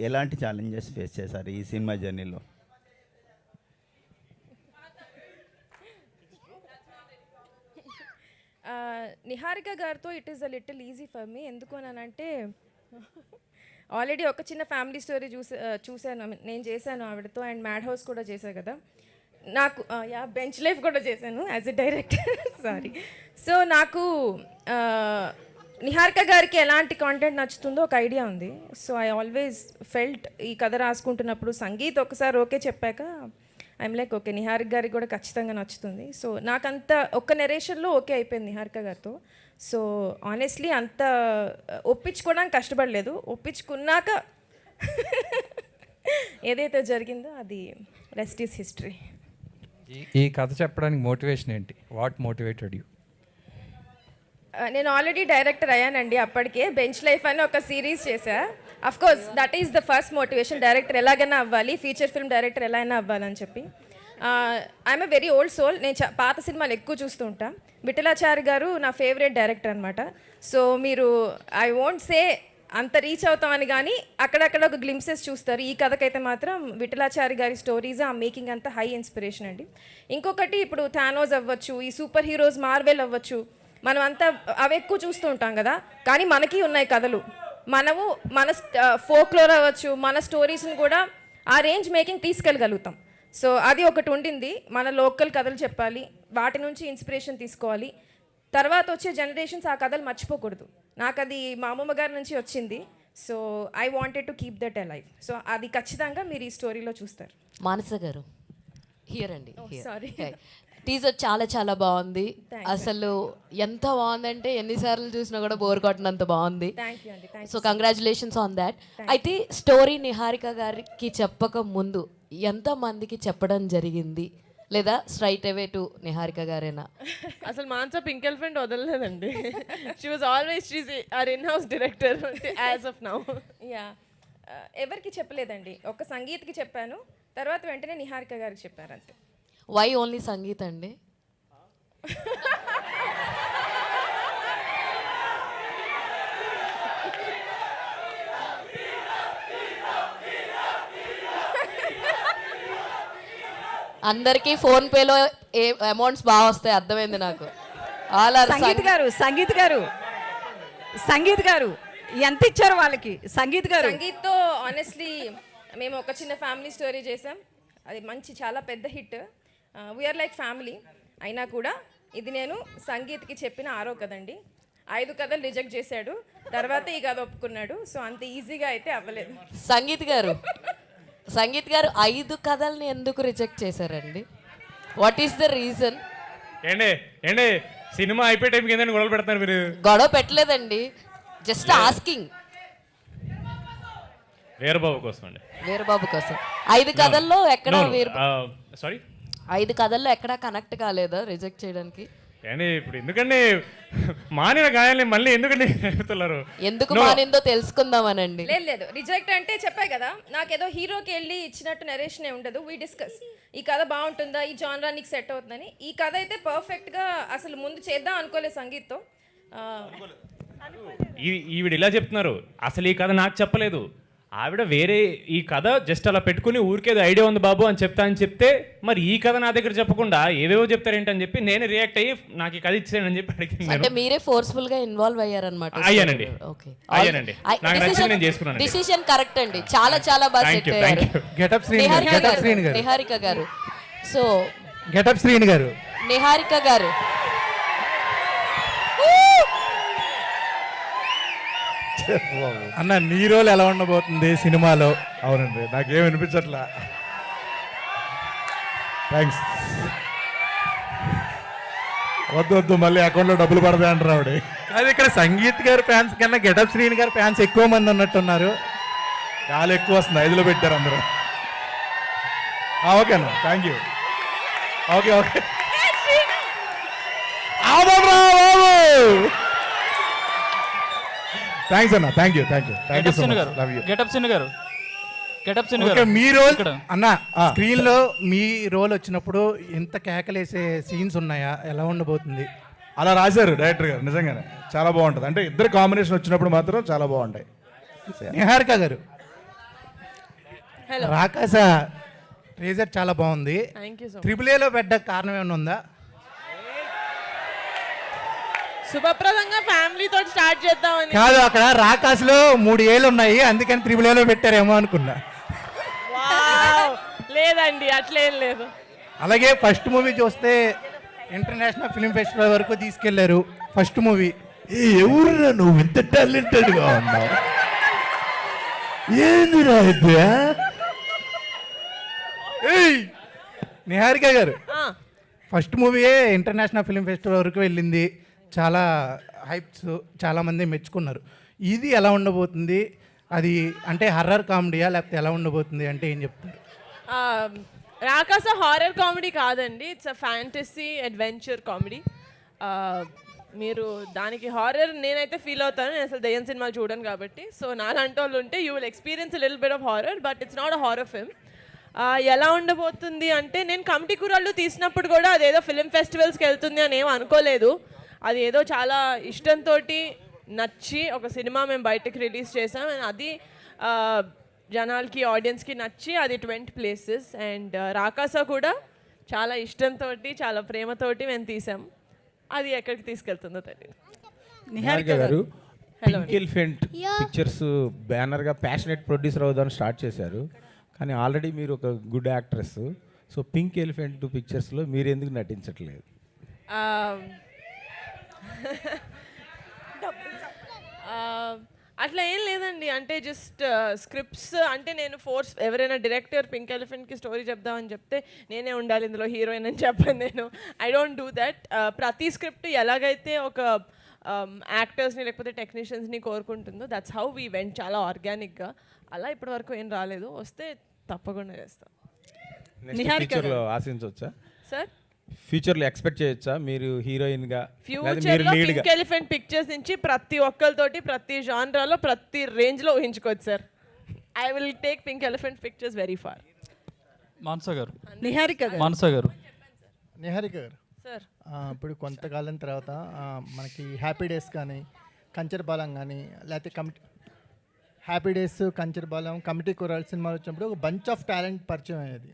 ఎలాంటి ఛాలెంజెస్ ఫేస్ చేశారు ఈ సినిమా జర్నీలో? నిహారిక గారితో it is a little easy for me. ఎందుకు అని అంటే ఆల్రెడీ ఒక చిన్న ఫ్యామిలీ స్టోరీ చూశాను, నేను చేశాను ఆవిడతో. అండ్ మ్యాడ్ హౌస్ కూడా చేశాను కదా నాకు. బెంచ్ లైఫ్ కూడా చేశాను as a director. Sorry. So నాకు నిహారిక గారికి ఎలాంటి కాంటెంట్ నచ్చుతుందో ఒక ఐడియా ఉంది. సో ఐ ఆల్వేస్ ఫెల్ట్ ఈ కథ రాసుకుంటున్నప్పుడు సంగీత్ ఒకసారి ఓకే చెప్పాక ఐఎమ్ లైక్ ఓకే, నిహారిక గారికి కూడా ఖచ్చితంగా నచ్చుతుంది. సో నాకంత ఒక్క నెరేషన్లో ఓకే అయిపోయింది నిహారిక గారితో. సో ఆనెస్ట్లీ అంత ఒప్పించుకోవడానికి కష్టపడలేదు. ఒప్పించుకున్నాక ఏదైతే జరిగిందో అది రెస్ట్ ఈస్ హిస్టరీ. ఈ కథ చెప్పడానికి మోటివేషన్ ఏంటి? What motivated you? నేను ఆల్రెడీ డైరెక్టర్ అయ్యానండి అప్పటికే. బెంచ్ లైఫ్ అని ఒక సిరీస్ చేశా. Of course that is the first motivation. Director ఎలాగైనా అవ్వాలి, ఫీచర్ ఫిల్మ్ డైరెక్టర్ ఎలా అయినా అవ్వాలని చెప్పి. I'm a very old soul. నేను పాత సినిమాలు ఎక్కువ చూస్తూ ఉంటా. విఠలాచారి గారు నా ఫేవరెట్ డైరెక్టర్ అనమాట. సో మీరు ఐ వోంట్ సే అంత రీచ్ అవుతామని, కానీ అక్కడక్కడ ఒక గ్లింప్సెస్ చూస్తారు. ఈ కథకైతే మాత్రం విఠలాచారి గారి స్టోరీస్, ఆ మేకింగ్ అంతా హై ఇన్స్పిరేషన్ అండి. ఇంకొకటి ఇప్పుడు థానోస్ అవ్వచ్చు, ఈ సూపర్ హీరోస్ మార్వెల్ అవ్వచ్చు, మనం అంతా అవి ఎక్కువ చూస్తూ ఉంటాం కదా. కానీ మనకి ఉన్నాయి కథలు. మనము మన ఫోక్లోర్ అవ్వచ్చు, మన స్టోరీస్ని కూడా ఆ రేంజ్ మేకింగ్ తీసుకెళ్ళగలుగుతాం. సో అది ఒకటి ఉండింది. మన లోకల్ కథలు చెప్పాలి, వాటి నుంచి ఇన్స్పిరేషన్ తీసుకోవాలి. తర్వాత వచ్చే జనరేషన్స్ ఆ కథలు మర్చిపోకూడదు. నాకు అది మా అమ్మమ్మ గారి నుంచి వచ్చింది. So I wanted to keep that alive. So అది ఖచ్చితంగా మీరు ఈ స్టోరీలో చూస్తారు. మానస గారు హియర్ అండి. సారీ, టీజర్ చాలా చాలా బాగుంది. అసలు ఎంత బాగుందంటే ఎన్నిసార్లు చూసినా కూడా బోర్ కొట్టినంత బాగుంది. So congratulations on that. అయితే స్టోరీ నిహారిక గారికి చెప్పక ముందు ఎంత మందికి చెప్పడం జరిగింది, లేదా స్ట్రైట్ అవే టు నిహారిక గారేనా? అసలు మాన్సా పింక్ ఎలిఫెంట్ వదలలేదండి. She was always our in house director as of now. Yeah, ఎవరికి చెప్పలేదండి. ఒక సంగీత్కి చెప్పాను, తర్వాత వెంటనే నిహారిక గారికి చెప్పారు అంతే. వై ఓన్లీ సంగీత్ అండి? అందరికీ ఫోన్ పేలో అమౌంట్స్ బాగా వస్తాయి, అర్థమైంది నాకు. సంగీత్ గారు ఎంత ఇచ్చారు వాళ్ళకి? సంగీత్తో ఆనెస్ట్లీ మేము ఒక చిన్న ఫ్యామిలీ స్టోరీ చేసాం. అది మంచి చాలా పెద్ద హిట్. We are like family. అయినా కూడా ఇది నేను సంగీత్కి చెప్పిన 6వ కథండి. 5 కథలు రిజెక్ట్ చేశాడు, తర్వాత ఈ కథ ఒప్పుకున్నాడు. సో అంత ఈజీగా అయితే అవ్వలేదు. సంగీత్ గారు 5 కథల్ని ఎందుకు రిజెక్ట్ చేశారండి? What is the reason? ఏండి సినిమా అయిపోయే టైం కింద గొడవ పెడతారు మీరు? గొడవ పెట్టలేదండి, జస్ట్ ఆస్కింగ్. వీరబాబు కోసం అండి. వీరబాబు కోసం 5 కథల్లో ఎక్కడ సారీ 5 కథల్లో ఎక్కడా కనెక్ట్ కాలేదా రిజెక్ట్ చేయడానికి? ఏండి ఇప్పుడు ఎందుకండి మానిన గాయాల్ని మళ్ళీ ఎందుకండి చెప్తున్నారు? ఎందుకు మానిందో తెలుసుకుందామనండి. లేదు లేదు, రిజెక్ట్ అంటే చెప్పాయి కదా, నాకేదో హీరోకి వెళ్ళి ఇచ్చినట్టు నరేషన్ ఉండదు. వీ డిస్కస్ ఈ కథ బాగుంటుందా, ఈ జానరా నీకు సెట్ అవుతుందని. ఈ కథ అయితే పర్ఫెక్ట్గా అసలు ముందు చేద్దాం అనుకోలేదు సంగీత్తో. ఈవిడ ఇలా చెప్తున్నారు, అసలు ఈ కథ నాకు చెప్పలేదు. ఆవిడ వేరే ఈ కథ జస్ట్ అలా పెట్టుకుని ఊరికేదో ఐడియా ఉంది బాబు అని చెప్తే మరి ఈ కథ నా దగ్గర చెప్పకుండా ఏవేవో చెప్తారేంటని చెప్పి నేను రియాక్ట్ అయ్యి నాకు ఈ కథ ఇచ్చేయని చెప్పి అడిగింది. అంటే మీరే ఫోర్స్ఫుల్ గా ఇన్వాల్వ్ అయ్యారన్నమాట. అయ్యానండి. ఓకే, అయ్యానండి. నాకు నచ్చింది నేను చేసుకున్నాను. డిసిషన్ కరెక్ట్ అండి, చాలా చాలా బాగా సెట్ అయ్యారు. గెటప్ శ్రీని గారు, నిహారిక గారు. సో గెటప్ శ్రీని గారు, నిహారిక గారు, అన్న నీ రోల్ ఎలా ఉండబోతుంది సినిమాలో? అవునండి, నాకేం వినిపించట్లా. థ్యాంక్స్. వద్దు మళ్ళీ అకౌంట్లో డబ్బులు పడతాయి అంటారు ఆవిడ. అది ఇక్కడ సంగీత్ గారి ఫ్యాన్స్ కన్నా గెటప్ శ్రీని గారి ఫ్యాన్స్ ఎక్కువ మంది ఉన్నట్టున్నారు. చాలా ఎక్కువ వస్తుంది, 5లో పెట్టారు అందరూ. ఓకేనా, థ్యాంక్ యూ. ఓకే థ్యాంక్స్ అన్న, thank you so much. Love you. Getup scene okay, మీ రోల్ అన్న స్క్రీన్ లో మీ రోల్ వచ్చినప్పుడు ఎంత కేకలేసే సీన్స్ ఉన్నాయా? ఎలా ఉండబోతుంది? అలా రాశారు డైరెక్టర్ గారు, నిజంగానే చాలా బాగుంటుంది. అంటే ఇద్దరు కాంబినేషన్ వచ్చినప్పుడు మాత్రం చాలా బాగుంటాయి. నిహారిక గారు, రాకాస ట్రేజర్ చాలా బాగుంది. త్రిపులేలో పెట్ట కారణం ఏమైనా ఉందా? శుభప్రదంగా ఫ్యామిలీ తోటి స్టార్ట్ చేద్దామని కాదు, అక్కడ రాకాసులో 3 ఏళ్ళు ఉన్నాయి, అందుకని త్రిపులేలో పెట్టారేమో అనుకున్నా. లేదండి, అట్లేం లేదు. అలాగే ఫస్ట్ మూవీ చూస్తే ఇంటర్నేషనల్ ఫిల్మ్ ఫెస్టివల్ వరకు తీసుకెళ్లారు. ఫస్ట్ మూవీ ఎవరురా నువ్వు ఇంత టాలెంటెడ్గా ఉన్నావు? ఏందిరా నిహారిక గారు, ఫస్ట్ మూవీయే ఇంటర్నేషనల్ ఫిల్మ్ ఫెస్టివల్ వరకు వెళ్ళింది. చాలా హైప్స్, చాలామంది మెచ్చుకున్నారు. ఇది ఎలా ఉండబోతుంది? అది అంటే హర్రర్ కామెడీయా లేకపోతే ఎలా ఉండబోతుంది అంటే ఏం చెప్తారు? రాకాస హారర్ కామెడీ కాదండి, it's a fantasy adventure comedy. మీరు దానికి హారర్ నేనైతే ఫీల్ అవుతాను, నేను అసలు దయ్యం సినిమాలు చూడను కాబట్టి. సో నాలాంటి వాళ్ళు ఉంటే you will experience little bit of horror, but it's not a horror film. ఎలా ఉండబోతుంది అంటే, నేను కమిటీ కుర్రాళ్ళు తీసినప్పుడు కూడా అదేదో ఫిల్మ్ ఫెస్టివల్స్కి వెళ్తుంది అని ఏం అనుకోలేదు. అది ఏదో చాలా ఇష్టంతో నచ్చి ఒక సినిమా మేము బయటకు రిలీజ్ చేసాం. అండ్ అది జనాలకి, ఆడియన్స్కి నచ్చి అది 20 places. అండ్ రాకాస కూడా చాలా ఇష్టంతో, చాలా ప్రేమతోటి మేము తీసాం. అది ఎక్కడికి తీసుకెళ్తుందో తెలియదు. Niharika garu, pink elephant pictures బ్యానర్గా ప్యాషనెట్ ప్రొడ్యూసర్ అవుదామని స్టార్ట్ చేశారు, కానీ ఆల్రెడీ మీరు ఒక good actress. So pink elephant పిక్చర్స్లో మీరు ఎందుకు నటించట్లేదు? అట్లా ఏం లేదండి, అంటే జస్ట్ స్క్రిప్ట్స్ అంటే నేను ఎవరైనా డైరెక్టర్ పింక్ ఎలిఫెంట్కి స్టోరీ చెప్దామని చెప్తే నేనే ఉండాలి ఇందులో హీరోయిన్ అని చెప్పాను. నేను ఐ డోంట్ డూ దట్. ప్రతి స్క్రిప్ట్ ఎలాగైతే ఒక యాక్టర్స్ని లేకపోతే టెక్నీషియన్స్ని కోరుకుంటుందో దట్స్ హౌ వీ వెంట్, చాలా ఆర్గానిక్గా. అలా ఇప్పటి వరకు ఏం రాలేదు, వస్తే తప్పకుండా చేస్తాం. ఫ్యూచర్లో ఆశించవచ్చా సార్? ఫ్యూచర్లో ఎక్స్పెక్ట్ చేయొచ్చా మీరు హీరోయిన్గా, ఫ్యూచర్లో పింక్ ఎలిఫెంట్ పిక్చర్స్ నుంచి ప్రతి ఒక్కరితోటి ప్రతి జానరాలో ప్రతి రేంజ్లో ఊహించుకోవచ్చు sir. I will take pink elephant pictures very far. Niharika garu Niharika గారు సార్, ఇప్పుడు కొంతకాలం తర్వాత మనకి హ్యాపీ డేస్ కానీ, కంచరపాలెం కానీ, లేకపోతే హ్యాపీ డేస్, కంచరపాలెం, కమిటీ కుర్రాళ్ళు సినిమాలు వచ్చినప్పుడు ఒక బంచ్ ఆఫ్ టాలెంట్ పరిచయం అయ్యేది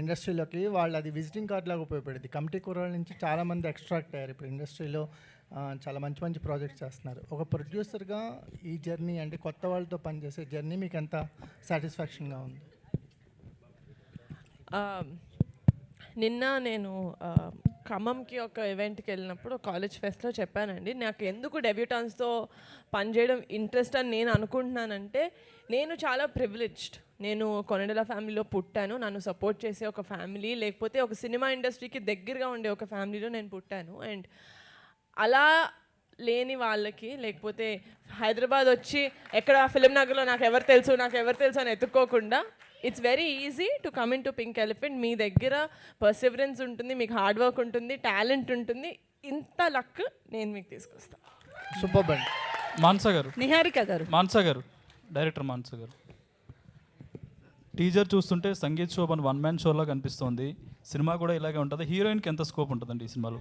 ఇండస్ట్రీలోకి. వాళ్ళు అది విజిటింగ్ కార్డ్ లాగా ఉపయోగపడేది. కమిటీ కుర్రాళ్ళ నుంచి చాలామంది ఎక్స్ట్రాక్ట్ అయ్యారు. ఇప్పుడు ఇండస్ట్రీలో చాలా మంచి మంచి ప్రాజెక్ట్స్ చేస్తున్నారు. ఒక ప్రొడ్యూసర్గా ఈ జర్నీ, అంటే కొత్త వాళ్ళతో పనిచేసే జర్నీ మీకు ఎంత సాటిస్ఫాక్షన్గా ఉంది? నిన్న నేను ఖమ్మంకి ఒక ఈవెంట్కి వెళ్ళినప్పుడు కాలేజ్ ఫెస్ట్లో చెప్పానండి, నాకు ఎందుకు డెబ్యూటాన్స్తో పనిచేయడం ఇంట్రెస్ట్ అని నేను అనుకుంటున్నానంటే, నేను చాలా ప్రివిలేజ్డ్. నేను కొనడెల ఫ్యామిలీలో పుట్టాను, నన్ను సపోర్ట్ చేసే ఒక ఫ్యామిలీ, లేకపోతే ఒక సినిమా ఇండస్ట్రీకి దగ్గరగా ఉండే ఒక ఫ్యామిలీలో నేను పుట్టాను. అండ్ అలా లేని వాళ్ళకి, లేకపోతే హైదరాబాద్ వచ్చి ఎక్కడ ఫిలిం నగర్లో నాకు ఎవరు తెలుసు అని ఎత్తుక్కోకుండా it's very easy to come in to pink elephant. మీ దగ్గర పర్సివరెన్స్ ఉంటుంది, మీకు హార్డ్ వర్క్ ఉంటుంది, టాలెంట్ ఉంటుంది. ఇంత లక్ నేను మీకు తీసుకొస్తాను. సూపర్ అండి. మాన్సా గారు, నిహారిక గారు, మాన్సా గారు, డైరెక్టర్ మాన్సా గారు, టీజర్ చూస్తుంటే సంగీత్ శోభన్ వన్ మ్యాన్ షోలా కనిపిస్తోంది. సినిమా కూడా ఇలాగే ఉంటుంది. హీరోయిన్కి ఎంత స్కోప్ ఉంటుందండి ఈ సినిమాలో?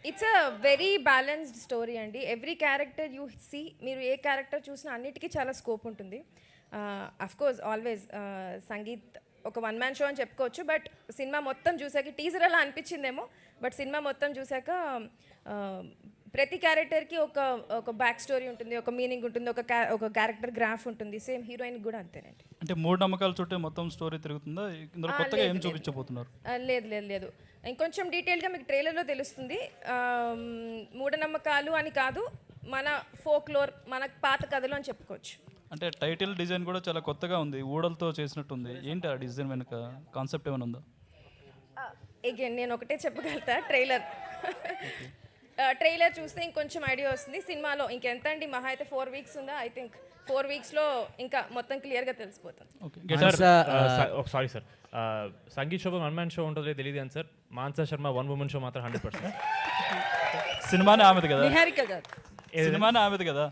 It's a very balanced story అండి. ఎవ్రీ క్యారెక్టర్ యూ సీ, మీరు ఏ క్యారెక్టర్ చూసినా అన్నిటికీ చాలా స్కోప్ ఉంటుంది. అఫ్ కోర్స్ ఆల్వేస్ సంగీత్ ఒక వన్ మ్యాన్ షో అని చెప్పుకోవచ్చు. బట్ సినిమా మొత్తం చూసాక, టీజర్ అలా అనిపించిందేమో, బట్ సినిమా మొత్తం చూసాక ప్రతి క్యారెక్టర్కి ఒక బ్యాక్ స్టోరీ ఉంటుంది, ఒక మీనింగ్ ఉంటుంది, ఒక క్యారెక్టర్ గ్రాఫ్ ఉంటుంది. సేమ్ హీరోయిన్ కూడా అంతేనండి. అంటే మూడు నమ్మకాల చుట్టే మొత్తం స్టోరీ తిరుగుతుందా? ఇందులో కొత్తగా ఏం చూపించబోతున్నారు? లేదు లేదు లేదు, ఇంకొంచెం డీటెయిల్గా మీకు ట్రైలర్లో తెలుస్తుంది. మూఢనమ్మకాలు అని కాదు, మన ఫోక్లోర్, మన పాత కథలు అని చెప్పుకోవచ్చు. అంటే టైటిల్ డిజైన్ కూడా చాలా కొత్తగా ఉంది, ఊడలతో చేసినట్టుంది. ఏంటి ఆ డిజైన్ వెనుక కాన్సెప్ట్ ఏమైనా ఉందా? అగైన్ నేను ఒకటే చెప్పగలుగుతా, ట్రైలర్ చూస్తే ఇంకొంచెం ఐడియా వస్తుంది. సినిమాలో ఇంకెంత అండి, మహా అయితే 4 weeks ఉందా? ఐ థింక్ 4 weeksలో ఇంకా మొత్తం క్లియర్గా తెలిసిపోతుంది. Sorry sir, Sangeet Shobhan one man show ఉంటుందో తెలియదు అని sir. Mansa Sharma one woman show మాత్రం 100%. సినిమానే ఆమెది కదా, నిహారిక గారు, సినిమానే ఆమెది కదా.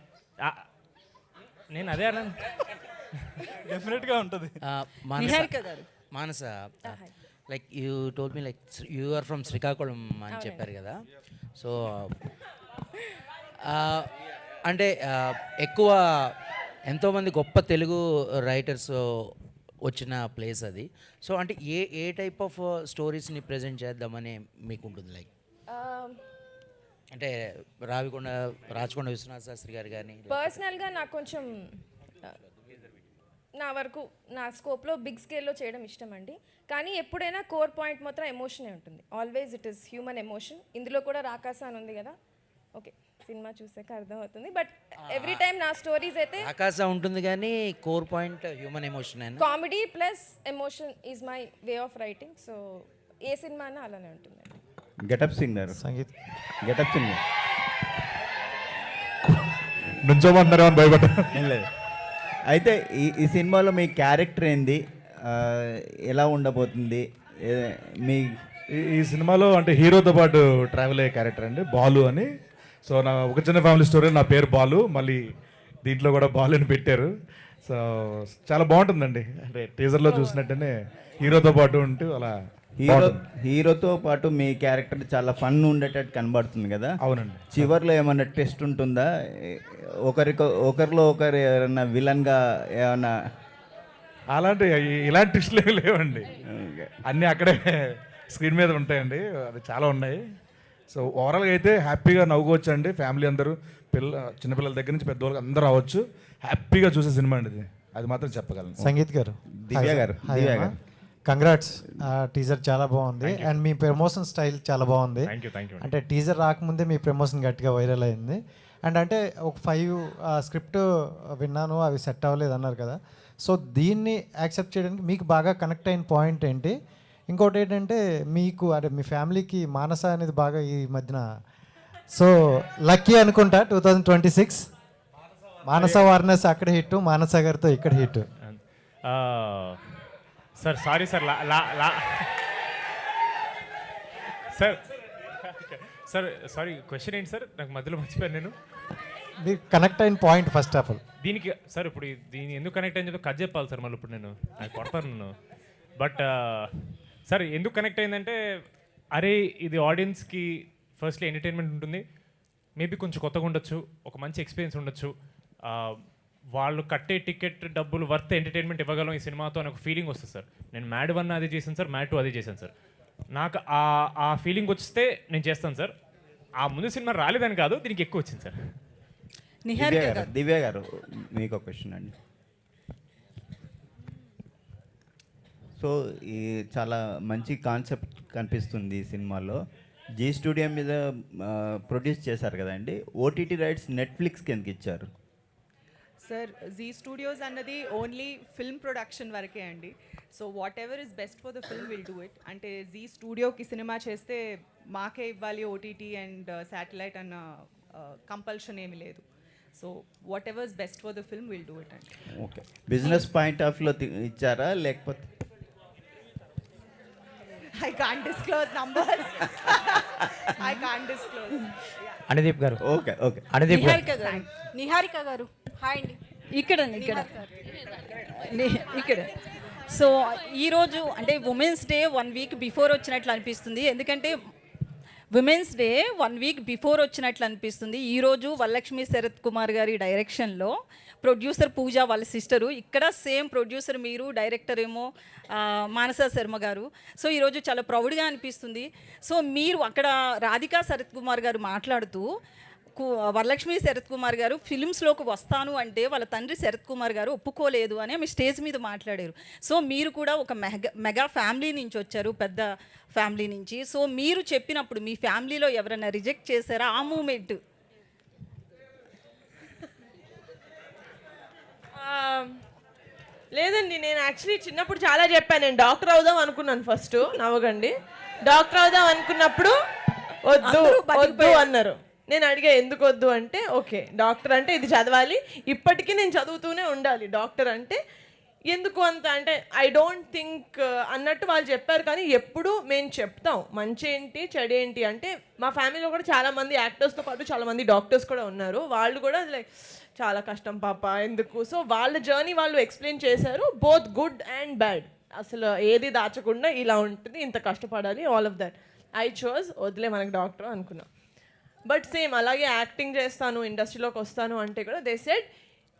నేను అదే అన్నాను, డెఫినెట్గా ఉంటుంది. Niharika garu, Manasa, like you told me like you are from Srikakulam అని చెప్పారు కదా. సో అంటే ఎక్కువ ఎంతోమంది గొప్ప తెలుగు రైటర్స్ వచ్చిన ప్లేస్ అది. సో అంటే ఏ టైప్ ఆఫ్ స్టోరీస్ని ప్రజెంట్ చేద్దామని మీకు ఉంటుంది? లైక్ అంటే రాచకొండ విశ్వనాథ శాస్త్రి గారు కానీ. పర్సనల్గా నాకు కొంచెం నా వరకు నా స్కోప్లో బిగ్ స్కేల్లో చేయడం ఇష్టం అండి. కానీ ఎప్పుడైనా కోర్ పాయింట్ మాత్రం ఎమోషనే ఉంటుంది. Always it is human emotion. ఇందులో కూడా రాకాస అని ఉంది కదా, ఓకే సినిమా చూసాక అర్థమవుతుంది. బట్ ఎవ్రీ టైం నా స్టోరీస్ అయితే ఆకాశ ఉంటుంది కానీ core point human emotion, comedy plus emotion is my way of writing. So ఏ సినిమా అయినా అలానే ఉంటుంది. Getup singer, Sangeet getup singer నుంచోమంటున్నారు అని భయపడ్డా. ఏం లేదు. అయితే ఈ సినిమాలో మీ క్యారెక్టర్ ఏంది, ఎలా ఉండబోతుంది మీ? ఈ సినిమాలో అంటే హీరోతో పాటు ట్రావెల్ అయ్యే క్యారెక్టర్ అండి, బాలు అని. సో నా ఒక చిన్న ఫ్యామిలీ స్టోరీ, నా పేరు బాలు, మళ్ళీ దీంట్లో కూడా బాలు అని పెట్టారు. సో చాలా బాగుంటుందండి, అంటే టీజర్లో చూసినట్టనే హీరోతో పాటు ఉంటూ అలా. హీరోతో పాటు మీ క్యారెక్టర్ చాలా ఫన్ ఉండేటట్టు కనబడుతుంది కదా. అవునండి. చివర్లో ఏమన్నా టెస్ట్ ఉంటుందా, ఒకరిలో ఒకరు ఏమన్నా విలన్గా ఏమన్నా? ఇలాంటి ట్విస్ట్లు ఏమి లేవండి, అన్నీ అక్కడే స్క్రీన్ మీద ఉంటాయండి, అది చాలా ఉన్నాయి. సో ఓవరాల్గా అయితే హ్యాపీగా నవ్వుకోవచ్చు అండి. ఫ్యామిలీ అందరూ, చిన్నపిల్లల దగ్గర నుంచి పెద్దవాళ్ళకి అందరూ రావచ్చు, హ్యాపీగా చూసే సినిమా అండి ఇది, అది మాత్రం చెప్పగలను. సంగీత్ గారు, దివ్య గారు, కంగ్రాట్స్. టీజర్ చాలా బాగుంది అండ్ మీ ప్రమోషన్ స్టైల్ చాలా బాగుంది. అంటే టీజర్ రాకముందే మీ ప్రమోషన్ గట్టిగా వైరల్ అయింది. అండ్ అంటే ఒక 5 స్క్రిప్ట్ విన్నాను, అవి సెట్ అవ్వలేదు అన్నారు కదా. సో దీన్ని యాక్సెప్ట్ చేయడానికి మీకు బాగా కనెక్ట్ అయిన పాయింట్ ఏంటి? ఇంకోటి ఏంటంటే మీకు అంటే మీ ఫ్యామిలీకి మానస అనేది బాగా ఈ మధ్యన సో లక్కీ అనుకుంటా 2026 మానస వార్నెస్ అక్కడ హిట్, మానస గారితో ఇక్కడ hit. Sir sorry sir, sir sir sorry, question ఏంటి సార్? నాకు మధ్యలో మర్చిపోయాను నేను. మీరు కనెక్ట్ అయిన పాయింట్ ఫస్ట్ ఆఫ్ ఆల్ దీనికి సార్, ఇప్పుడు దీన్ని ఎందుకు కనెక్ట్ అని చెప్పి కట్ చెప్పాలి సార్ మళ్ళీ. ఇప్పుడు నేను కొడతాను నేను. బట్ సార్ ఎందుకు కనెక్ట్ అయిందంటే, అరే ఇది ఆడియన్స్కి ఫస్ట్లీ ఎంటర్టైన్మెంట్ ఉంటుంది, మేబీ కొంచెం కొత్తగా ఉండొచ్చు, ఒక మంచి ఎక్స్పీరియన్స్ ఉండొచ్చు, వాళ్ళు కట్టే టికెట్ డబ్బులు వర్త్ ఎంటర్టైన్మెంట్ ఇవ్వగలం ఈ సినిమాతో అని ఒక ఫీలింగ్ వస్తుంది సార్. నేను మ్యాడ్ 1 అదే చేశాను సార్, మ్యాడ్ 2 అదే చేశాను సార్. నాకు ఆ ఫీలింగ్ వస్తే నేను చేస్తాను సార్. ఆ ముందు సినిమా రాలేదని కాదు, దీనికి ఎక్కువ వచ్చింది సార్. దివ్య గారు మీకు ఒక క్వశ్చన్ అండి. సో ఈ చాలా మంచి కాన్సెప్ట్ కనిపిస్తుంది ఈ సినిమాలో. జీ స్టూడియో మీద ప్రొడ్యూస్ చేశారు కదండి, ఓటీటీ రైట్స్ నెట్ఫ్లిక్స్కి ఎందుకు ఇచ్చారు? సార్ జీ స్టూడియోస్ అన్నది ఓన్లీ ఫిల్మ్ ప్రొడక్షన్ వరకే అండి. So what ever is best for the film will do it. అంటే జీ స్టూడియోకి సినిమా చేస్తే మాకే ఇవ్వాలి ఓటీటీ అండ్ శాటిలైట్ అన్న కంపల్షన్ ఏమి లేదు. So what ever is best for the film will do it అండి. ఓకే, బిజినెస్ పాయింట్ ఆఫ్ లో ఇచ్చారా లేకపోతే? I can't disclose numbers. I can't disclose. Anudeep గారు. Okay okay. అనుదీప్ గారు. నిహారిక గారు హాయ్ అండి. ఇక్కడ సో ఈరోజు అంటే ఉమెన్స్ డే 1 వీక్ బిఫోర్ వచ్చినట్లు అనిపిస్తుంది. ఎందుకంటే ఉమెన్స్ డే 1 వీక్ బిఫోర్ వచ్చినట్లు అనిపిస్తుంది. ఈరోజు వరలక్ష్మి శరత్ కుమార్ గారి డైరెక్షన్లో ప్రొడ్యూసర్ పూజ వాళ్ళ సిస్టరు, ఇక్కడ సేమ్ ప్రొడ్యూసర్ మీరు, డైరెక్టర్ ఏమో మానస శర్మ గారు. సో ఈరోజు చాలా ప్రౌడ్గా అనిపిస్తుంది. సో మీరు అక్కడ రాధికా శరత్ కుమార్ గారు మాట్లాడుతూ వరలక్ష్మి శరత్ కుమార్ గారు ఫిలిమ్స్లోకి వస్తాను అంటే వాళ్ళ తండ్రి శరత్ కుమార్ గారు ఒప్పుకోలేదు అని ఆమె స్టేజ్ మీద మాట్లాడారు. సో మీరు కూడా ఒక మెగా ఫ్యామిలీ నుంచి వచ్చారు, పెద్ద ఫ్యామిలీ నుంచి. సో మీరు చెప్పినప్పుడు మీ ఫ్యామిలీలో ఎవరైనా రిజెక్ట్ చేశారా ఆ మూమెంట్? లేదండి, నేను యాక్చువల్లీ చిన్నప్పుడు చాలా చెప్పాను. నేను డాక్టర్ అవుదాం అనుకున్నాను ఫస్ట్, నవ్వకండి. డాక్టర్ అవుదాం అనుకున్నప్పుడు వద్దు అన్నారు. నేను అడిగా ఎందుకు వద్దు అంటే, ఓకే డాక్టర్ అంటే ఇది చదవాలి, ఇప్పటికీ నేను చదువుతూనే ఉండాలి, డాక్టర్ అంటే ఎందుకు అంత అంటే ఐ డోంట్ థింక్ అన్నట్టు వాళ్ళు చెప్పారు. కానీ ఎప్పుడు మేము చెప్తాం మంచి ఏంటి చెడు ఏంటి అంటే, మా ఫ్యామిలీలో కూడా చాలామంది యాక్టర్స్తో పాటు చాలామంది డాక్టర్స్ కూడా ఉన్నారు. వాళ్ళు కూడా లైక్ చాలా కష్టం పాప ఎందుకు. సో వాళ్ళ జర్నీ వాళ్ళు ఎక్స్ప్లెయిన్ చేశారు, బోత్ గుడ్ అండ్ బ్యాడ్. అసలు ఏది దాచకుండా ఇలా ఉంటుంది, ఇంత కష్టపడాలి, all of that. I chose వదిలే మనకు డాక్టర్ అనుకున్నా. బట్ సేమ్ అలాగే యాక్టింగ్ చేస్తాను, ఇండస్ట్రీలోకి వస్తాను అంటే కూడా దే సెడ్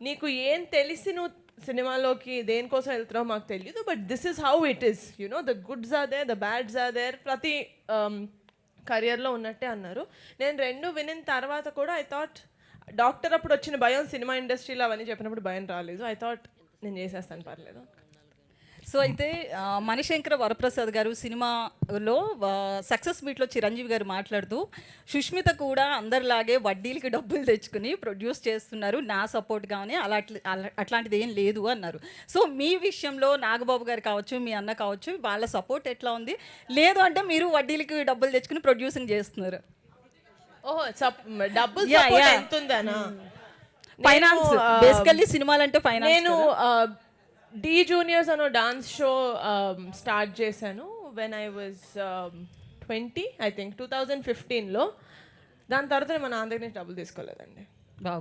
నీకు ఏం తెలిసి నువ్వు సినిమాలోకి దేనికోసం వెళ్తున్నావు మాకు తెలియదు, but this is how it is, you know the goods are there, the bads are there, ప్రతి కెరియర్లో ఉన్నట్టే అన్నారు. నేను రెండు వినిన తర్వాత కూడా ఐ థాట్ డాక్టర్ అప్పుడు వచ్చిన భయం సినిమా ఇండస్ట్రీలో అవన్నీ చెప్పినప్పుడు భయం రాలేదు. ఐ థాట్ నేను చేసేస్తాను పర్లేదు. సో అయితే మణిశంకర వరప్రసాద్ గారు సినిమాలో సక్సెస్ మీట్లో చిరంజీవి గారు మాట్లాడుతూ సుష్మిత కూడా అందరిలాగే వడ్డీలకి డబ్బులు తెచ్చుకుని ప్రొడ్యూస్ చేస్తున్నారు, నా సపోర్ట్ కానీ అట్లాంటిది ఏం లేదు అన్నారు. సో మీ విషయంలో నాగబాబు గారు కావచ్చు, మీ అన్న కావచ్చు, వాళ్ళ సపోర్ట్ ఎట్లా ఉంది? లేదు అంటే మీరు వడ్డీలకి డబ్బులు తెచ్చుకుని ప్రొడ్యూసింగ్ చేస్తున్నారు? ఓహో డబ్బులు ఎంత ఉందనా? ఫైనాన్స్ బేసికల్లీ సినిమాలంటే ఫైనాన్స్. నేను డి జూనియర్స్ అనే డాన్స్ షో స్టార్ట్ చేశాను when I was 20 I think 2015లో. దాని తర్వాత మా నాన్న దగ్గర నుంచి డబ్బులు తీసుకోలేదండి.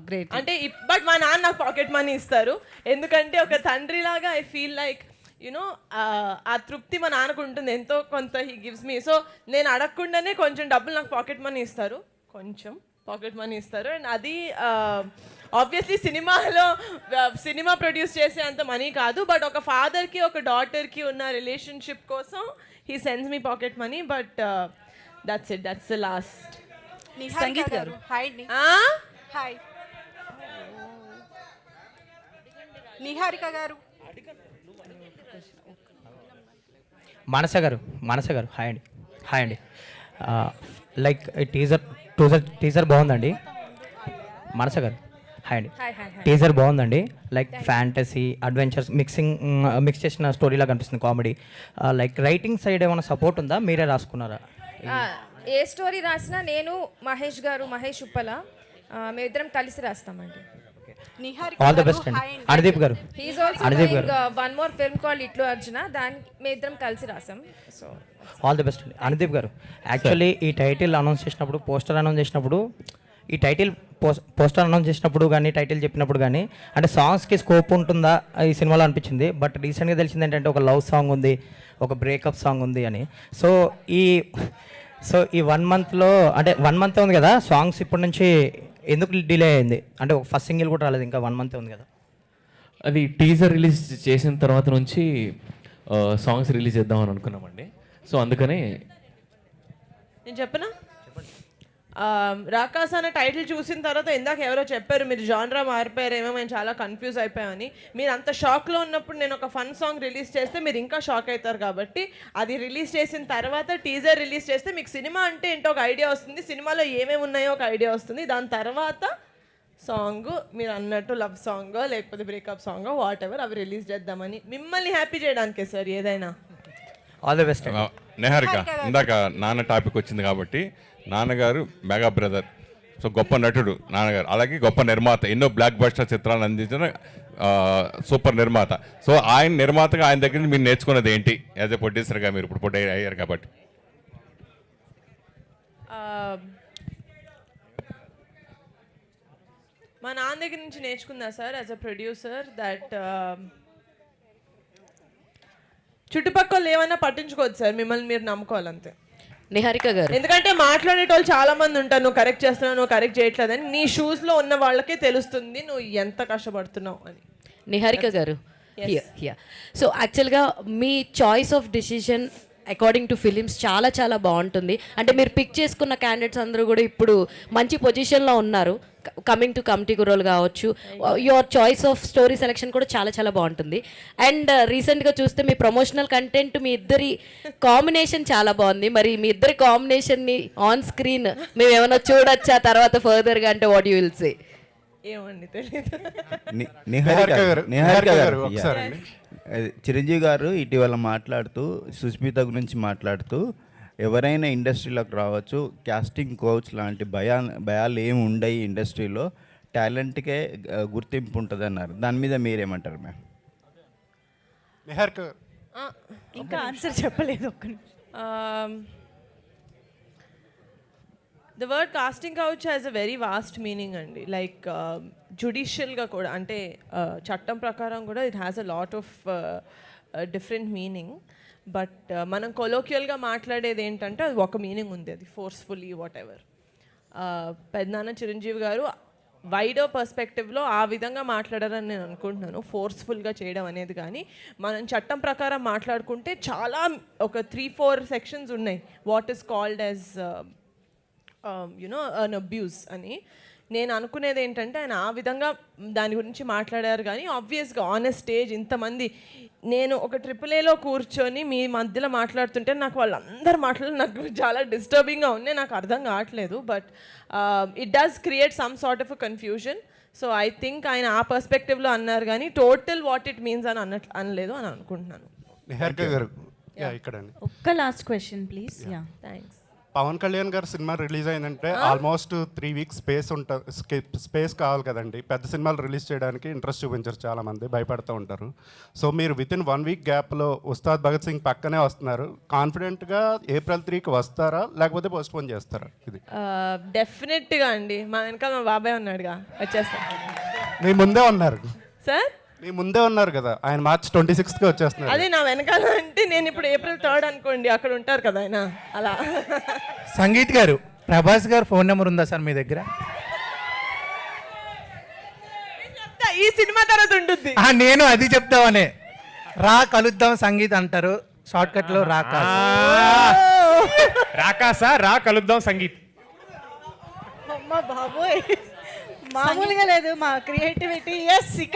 గ్రేట్. అంటే బట్ మా నాన్న నాకు పాకెట్ మనీ ఇస్తారు, ఎందుకంటే ఒక తండ్రిలాగా ఐ ఫీల్ లైక్ యూనో ఆ తృప్తి మా నాన్నకు ఉంటుంది, ఎంతో కొంత హీ గివ్స్ మీ. సో నేను అడగకుండానే కొంచెం డబ్బులు నాకు పాకెట్ మనీ ఇస్తారు, కొంచెం పాకెట్ మనీ ఇస్తారు. అండ్ అది ఆబ్వియస్లీ సినిమా ప్రొడ్యూస్ చేసే అంత మనీ కాదు, బట్ ఒక ఫాదర్కి ఒక డాటర్కి ఉన్న రిలేషన్షిప్ కోసం he sends me pocket money. But that's it, that's the last. Sangeet గారు హాయ్ అండి. హాయ్ నిహారిక గారు. మానస గారు హాయ్ అండి. లైక్ టీజర్ బాగుందండి. మానస గారు హాయ్ అండి. టీజర్ బాగుందండి, లైక్ ఫ్యాంటసీ అడ్వెంచర్స్ మిక్స్ చేసిన స్టోరీలా కనిపిస్తుంది, కామెడీ. లైక్ రైటింగ్ సైడ్ ఏమైనా సపోర్ట్ ఉందా, మీరే రాసుకున్నారా? ఏ స్టోరీ రాసినా నేను మహేష్ ఉప్పల మేమిద్దరం కలిసి రాస్తామండి. ఆల్ ద బెస్ట్ అండి. అనుదీప్ గారు వన్ మోర్ ఫిల్మ్ కాల్డ్ ఇట్లు అర్జున, దానికి మేమిద్దరం కలిసి రాసాం. సో ఆల్ ది బెస్ట్ అండి. అనుదీప్ గారు యాక్చువల్లీ ఈ టైటిల్ అనౌన్స్ చేసినప్పుడు, పోస్టర్ అనౌన్స్ చేసినప్పుడు, ఈ టైటిల్ పోస్టర్ అనౌన్స్ చేసినప్పుడు కానీ టైటిల్ చెప్పినప్పుడు కానీ అంటే సాంగ్స్కి స్కోప్ ఉంటుందా ఈ సినిమాలో అనిపించింది. బట్ రీసెంట్గా తెలిసింది ఏంటంటే ఒక లవ్ సాంగ్ ఉంది, ఒక బ్రేకప్ సాంగ్ ఉంది అని. సో ఈ 1 మంత్లో అంటే 1 మంత్ ఉంది కదా, సాంగ్స్ ఇప్పటి నుంచి ఎందుకు డిలే అయింది? అంటే ఒక ఫస్ట్ సింగిల్ కూడా రాలేదు, ఇంకా 1 మంత్ ఉంది కదా. అది టీజర్ రిలీజ్ చేసిన తర్వాత నుంచి సాంగ్స్ రిలీజ్ చేద్దామని అనుకున్నామండి. సో అందుకనే నేను చెప్పనా, రాకాస్ అనే టైటిల్ చూసిన తర్వాత ఇందాక ఎవరో చెప్పారు మీరు జాన్రా మారిపోయారేమో, మేము చాలా కన్ఫ్యూజ్ అయిపోయామని. మీరు అంత షాక్లో ఉన్నప్పుడు నేను ఒక ఫన్ సాంగ్ రిలీజ్ చేస్తే మీరు ఇంకా షాక్ అవుతారు. కాబట్టి అది రిలీజ్ చేసిన తర్వాత టీజర్ రిలీజ్ చేస్తే మీకు సినిమా అంటే ఏంటో ఒక ఐడియా వస్తుంది, సినిమాలో ఏమేమి ఉన్నాయో ఒక ఐడియా వస్తుంది. దాని తర్వాత సాంగ్ మీరు అన్నట్టు లవ్ సాంగ్ లేకపోతే బ్రేకప్ సాంగ్ వాట్ ఎవర్ అవి రిలీజ్ చేద్దామని, మిమ్మల్ని హ్యాపీ చేయడానికే సార్ ఏదైనా. All the best. నిహారిక, ఇందాక నాన్న టాపిక్ వచ్చింది కాబట్టి, నాన్నగారు మెగా బ్రదర్ సో గొప్ప నటుడు నాన్నగారు, అలాగే గొప్ప నిర్మాత, ఎన్నో బ్లాక్ బస్టర్ చిత్రాలను అందించిన సూపర్ నిర్మాత. సో ఆయన నిర్మాతగా ఆయన దగ్గర నుంచి మీరు నేర్చుకున్నది ఏంటి యాజ్ ఎ ప్రొడ్యూసర్గా? మీరు ఇప్పుడు ప్రొడ్యూసర్ అయ్యారు కాబట్టి. మా నాన్న దగ్గర నుంచి నేర్చుకున్నా sir as a producer that చుట్టుపక్కల ఏమైనా పట్టించుకోవద్దు సార్, మిమ్మల్ని మీరు నమ్ముకోవాలంతే. నిహారిక గారు, ఎందుకంటే మాట్లాడేటోళ్ళు చాలా మంది ఉంటారు, నువ్వు కరెక్ట్ చేస్తున్నావు, నువ్వు కరెక్ట్ చేయట్లేదని. నీ షూస్లో ఉన్న వాళ్ళకే తెలుస్తుంది నువ్వు ఎంత కష్టపడుతున్నావు అని. నిహారిక గారు, సో యాక్చువల్గా మీ choice of decision according to films చాలా చాలా బాగుంటుంది. అంటే మీరు పిక్ చేసుకున్న క్యాండిడేట్స్ అందరూ కూడా ఇప్పుడు మంచి పొజిషన్లో ఉన్నారు. కమింగ్ టు కమిటీ కుర్రోలు కావచ్చు, your choice of story selection కూడా చాలా చాలా బాగుంటుంది. అండ్ రీసెంట్గా చూస్తే మీ ప్రమోషనల్ కంటెంట్, మీ ఇద్దరి కాంబినేషన్ చాలా బాగుంది. మరి మీ ఇద్దరి కాంబినేషన్ని ఆన్ స్క్రీన్ మేము ఏమైనా చూడొచ్చా తర్వాత ఫర్దర్గా? అంటే వాట్ యూ విల్ సే? ఏమండి తెలియదు. నిహారిక గారు ఒకసారి చిరంజీవి గారు ఇటీవల మాట్లాడుతూ సుస్మిత గురించి మాట్లాడుతూ ఎవరైనా ఇండస్ట్రీలోకి రావచ్చు, క్యాస్టింగ్ కోచ్ లాంటి భయాలు ఏమి ఉండయి ఇండస్ట్రీలో, టాలెంట్కే గుర్తింపు ఉంటుంది అన్నారు. దాని మీద మీరేమంటారు మ్యామ్? నిహారిక ఇంకా ఆన్సర్ చెప్పలేదు ఒక్క the word casting couch has a very vast meaning అండి. లైక్ జుడిషియల్గా కూడా, అంటే చట్టం ప్రకారం కూడా it has a lot of different meaning. But మనం కొలోక్యువల్గా మాట్లాడేది ఏంటంటే అది ఒక మీనింగ్ ఉంది, అది ఫోర్స్ఫుల్లీ వాట్ ఎవర్. పెద్దనాన్న చిరంజీవి గారు వైడర్ పర్స్పెక్టివ్లో ఆ విధంగా మాట్లాడారని నేను అనుకుంటున్నాను, ఫోర్స్ఫుల్గా చేయడం అనేది. కానీ మనం చట్టం ప్రకారం మాట్లాడుకుంటే చాలా ఒక 3-4 సెక్షన్స్ ఉన్నాయి, what is called as an abuse అని. నేను అనుకునేది ఏంటంటే ఆయన ఆ విధంగా దాని గురించి మాట్లాడారు. కానీ ఆబ్వియస్గా ఆన్ ఎ స్టేజ్ ఇంతమంది, నేను ఒక AAAలో కూర్చొని మీ మధ్యలో మాట్లాడుతుంటే నాకు వాళ్ళందరూ మాట్లాడి నాకు చాలా డిస్టర్బింగ్గా ఉన్నాయి, నాకు అర్థం కావట్లేదు. But it does create some sort of a confusion. So I think ఆయన ఆ పర్స్పెక్టివ్లో అన్నారు కానీ టోటల్ వాట్ ఇట్ మీన్స్ అని అనలేదు అని అనుకుంటున్నాను. ఒక్క last question please. Thanks. Pawan Kalyan garu cinema release అయిందంటే ఆల్మోస్ట్ 3 వీక్స్ స్పేస్ కావాలి కదండి. పెద్ద సినిమాలు రిలీజ్ చేయడానికి ఇంట్రెస్ట్ చూపించారు, చాలామంది భయపడుతూ ఉంటారు. సో మీరు వితిన్ 1 వీక్ గ్యాప్లో ఉస్తాద్ భగత్ సింగ్ పక్కనే వస్తున్నారు, కాన్ఫిడెంట్గా April 3కి వస్తారా లేకపోతే పోస్ట్పోన్ చేస్తారా? ఇది డెఫినెట్గా అండి, మా వెనకాల మా బాబాయ్ ఉన్నాడుగా, వచ్చేస్తా. మీ ముందే ఉన్నారు సార్, మీ ముందే ఉన్నారు కదా, ఆయన March 26కి వచ్చేస్తున్నారు. అదే నా వెనకాల అంటే నేను ఇప్పుడు April 3rd అనుకోండి, అక్కడ ఉంటారు కదా ఆయన, అలా. సంగీత్ గారు, ప్రభాస్ గారు ఫోన్ నెంబర్ ఉందా సార్ మీ దగ్గర? ఈ సినిమా తర్వాత ఉంటుంది. నేను అది చెప్తామనే, రా కలుద్దాం సంగీత్ అంటారు, షార్ట్ కట్ లో రాకాసా రా కలుద్దాం సంగీత్. అమ్మ బాబోయ్, మామూలుగా లేదు మా క్రియేటివిటీ. ఎస్, ఇక్కడ